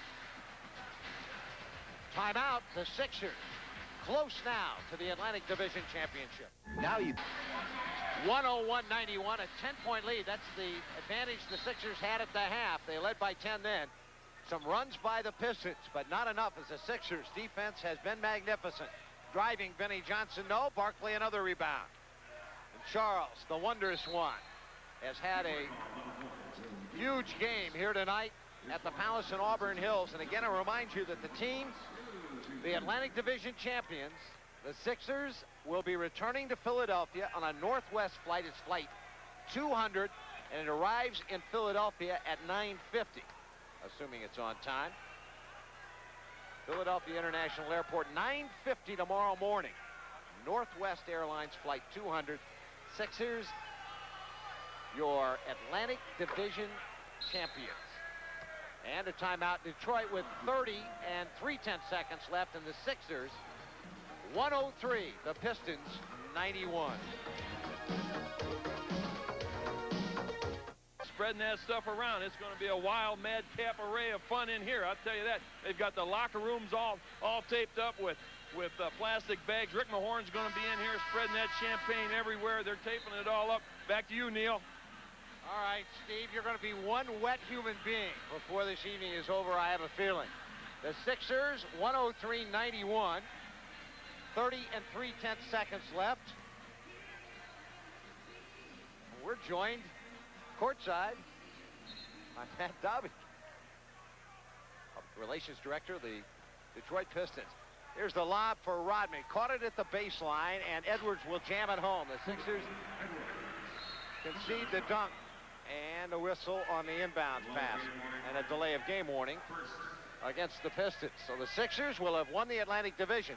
Timeout, the Sixers close now to the Atlantic Division Championship. Now you 101-91, a 10-point lead. That's the advantage the Sixers had at the half. They led by 10 then. Some runs by the Pistons, but not enough as the Sixers defense has been magnificent. Driving Benny Johnson, no. Barkley another rebound. And Charles, the wondrous one, has had a huge game here tonight at the Palace in Auburn Hills. And again, I remind you that the team, the Atlantic Division champions, the Sixers, will be returning to Philadelphia on a Northwest flight. It's flight 200, and it arrives in Philadelphia at 9:50, assuming it's on time. Philadelphia International Airport, 9:50 tomorrow morning. Northwest Airlines flight 200. Sixers, your Atlantic Division champions. And a timeout, Detroit with 30 and 3/10 seconds left, and the Sixers 103, the Pistons 91. Spreading that stuff around. It's going to be a wild, madcap array of fun in here. I'll tell you that. They've got the locker rooms all taped up with plastic bags. Rick Mahorn's going to be in here spreading that champagne everywhere. They're taping it all up. Back to you, Neil. All right, Steve, you're going to be one wet human being before this evening is over, I have a feeling. The Sixers, 103-91. 30 and 3/10 seconds left. We're joined courtside by Matt Dobby, Relations Director of the Detroit Pistons. Here's the lob for Rodman. Caught it at the baseline, and Edwards will jam it home. The Sixers concede the dunk and a whistle on the inbound pass and a delay of game warning against the Pistons. So the Sixers will have won the Atlantic Division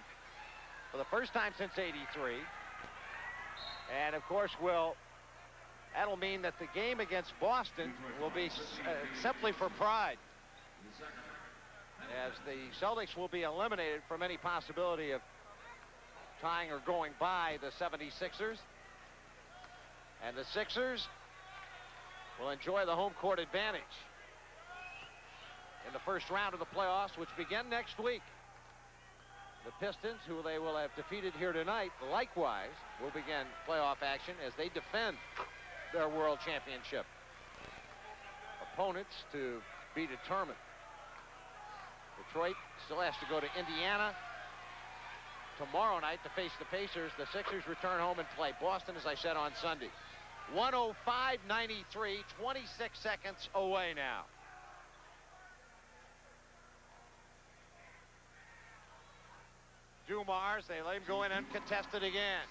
for the first time since '83. And of course, that'll mean that the game against Boston will be simply for pride, as the Celtics will be eliminated from any possibility of tying or going by the 76ers. And the Sixers will enjoy the home court advantage in the first round of the playoffs, which begin next week. The Pistons, who they will have defeated here tonight, likewise will begin playoff action as they defend their world championship. Opponents to be determined. Detroit still has to go to Indiana tomorrow night to face the Pacers. The Sixers return home and play Boston, as I said, on Sunday. 105-93, 26 seconds away now. Dumars, they let him go in uncontested again.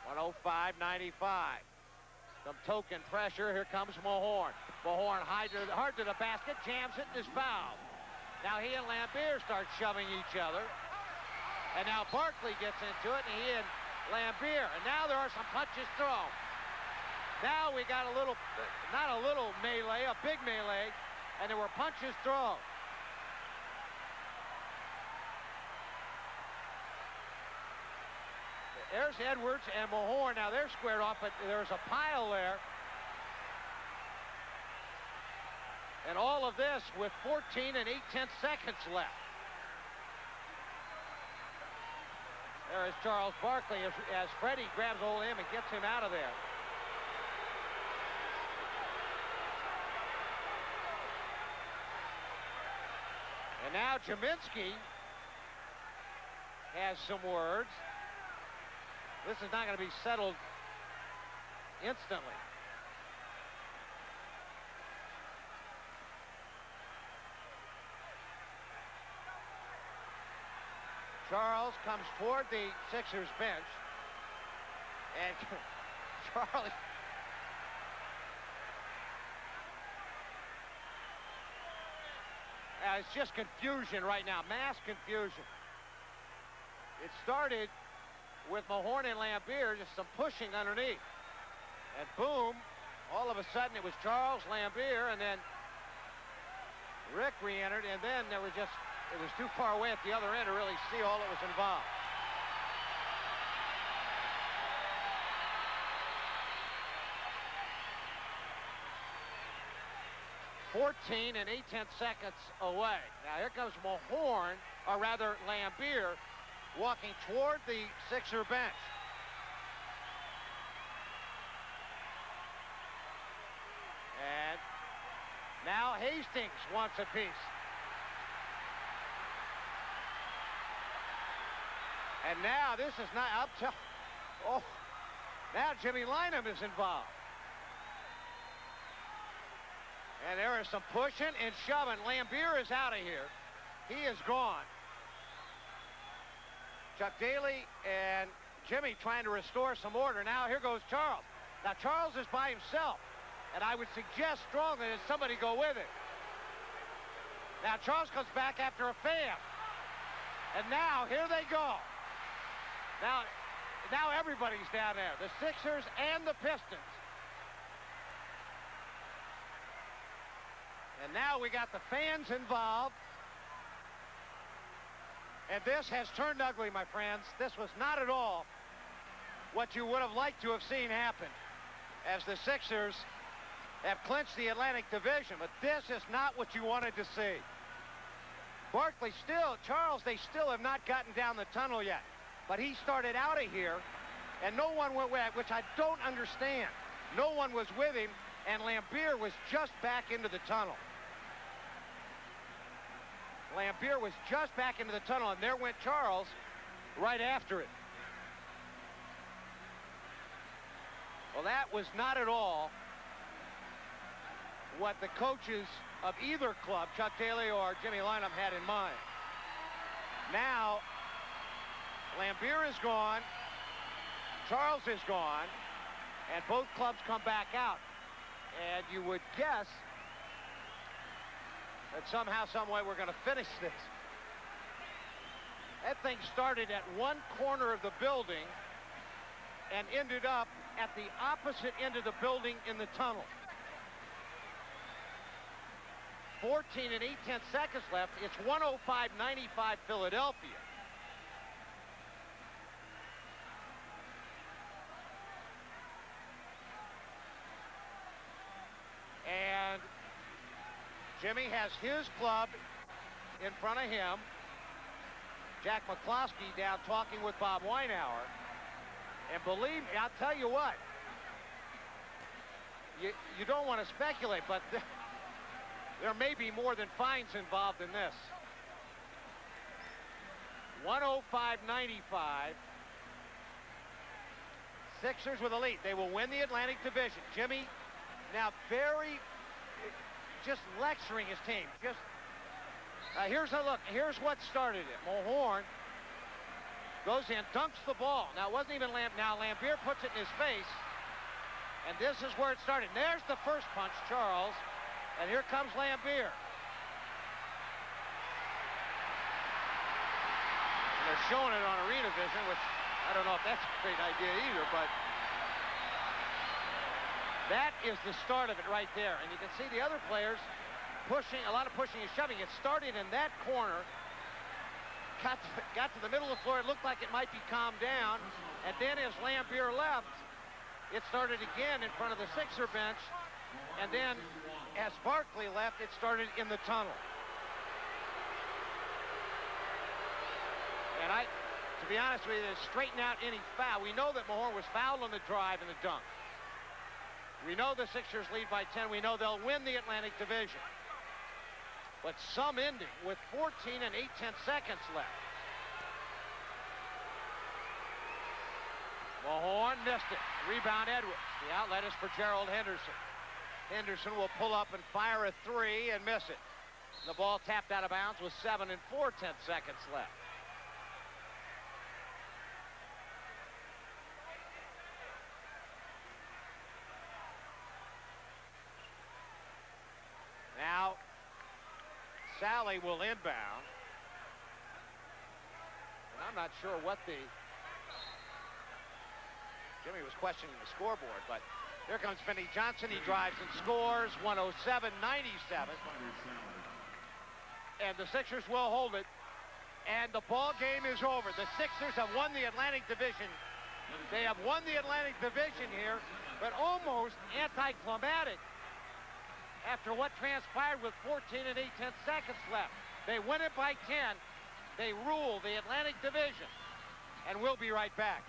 105-95. Some token pressure. Here comes Mahorn. Mahorn hard to the basket, jams it, and is fouled. Now he and Lambier start shoving each other. And now Barkley gets into it, and he and Lambier. And now there are some punches thrown. Now we got a little, not a little melee, a big melee, and there were punches thrown. There's Edwards and Mahorn. Now they're squared off, but there's a pile there. And all of this with 14 and 8/10 seconds left. There is Charles Barkley as Freddie grabs hold of him and gets him out of there. And now Jaminski has some words. This is not going to be settled instantly. Charles comes toward the Sixers bench. And Charlie. It's just confusion right now, mass confusion. It started with Mahorn and Lambier, just some pushing underneath. And boom, all of a sudden it was Charles, Lambier, and then Rick re-entered, and then there was just, it was too far away at the other end to really see all that was involved. .14 and 8/10 seconds away. Now here comes Mahorn, or rather Lambier, walking toward the Sixer bench. And now Hastings wants a piece. And now this is not up to, oh, now Jimmy Lynam is involved. And there is some pushing and shoving. Lambier is out of here. He is gone. Chuck Daly and Jimmy trying to restore some order. Now here goes Charles. Now Charles is by himself, and I would suggest strongly that somebody go with him. Now Charles comes back after a fan. And now here they go. Now everybody's down there. The Sixers and the Pistons. And now we got the fans involved. And this has turned ugly, my friends. This was not at all what you would have liked to have seen happen as the Sixers have clinched the Atlantic Division. But this is not what you wanted to see. Barkley still, Charles, they still have not gotten down the tunnel yet. But he started out of here, and no one went with it, which I don't understand. No one was with him, and Lambier was just back into the tunnel. Lambier was just back into the tunnel, and there went Charles right after it. Well, that was not at all what the coaches of either club, Chuck Daly or Jimmy Lynam, had in mind. Now, Lambier is gone, Charles is gone, and both clubs come back out. And you would guess that somehow, some way, we're going to finish this. That thing started at one corner of the building and ended up at the opposite end of the building in the tunnel. 14 and 8/10 seconds left. It's 105-95 Philadelphia. And Jimmy has his club in front of him. Jack McCloskey down talking with Bob Weinauer. And believe me, I'll tell you what, you don't want to speculate, but there may be more than fines involved in this. 105-95. Sixers with a lead. They will win the Atlantic Division. Jimmy now just lecturing his team. Here's a look. Here's what started it. Mahorn goes in, dunks the ball. Now, it wasn't even Now, Lambier puts it in his face. And this is where it started. And there's the first punch, Charles. And here comes Lambier. And they're showing it on Arena Vision, which I don't know if that's a great idea either, but that is the start of it right there. And you can see the other players pushing, a lot of pushing and shoving. It started in that corner, got to the middle of the floor. It looked like it might be calmed down. And then as Lambier left, it started again in front of the Sixer bench. And then as Barkley left, it started in the tunnel. And to be honest with you, to straighten out any foul, we know that Mahorn was fouled on the drive and the dunk. We know the Sixers lead by 10. We know they'll win the Atlantic Division. But some ending with 14 and 8/10 seconds left. Mahorn missed it. Rebound Edwards. The outlet is for Gerald Henderson. Henderson will pull up and fire a three and miss it. The ball tapped out of bounds with 7 and 4/10 seconds left. Now, Sally will inbound. And I'm not sure what Jimmy was questioning the scoreboard, but here comes Vinnie Johnson. He drives and scores, 107-97. And the Sixers will hold it. And the ball game is over. The Sixers have won the Atlantic Division. They have won the Atlantic Division here, but almost anticlimactic after what transpired with 14 and 8/10 seconds left. They win it by 10. They rule the Atlantic Division. And we'll be right back.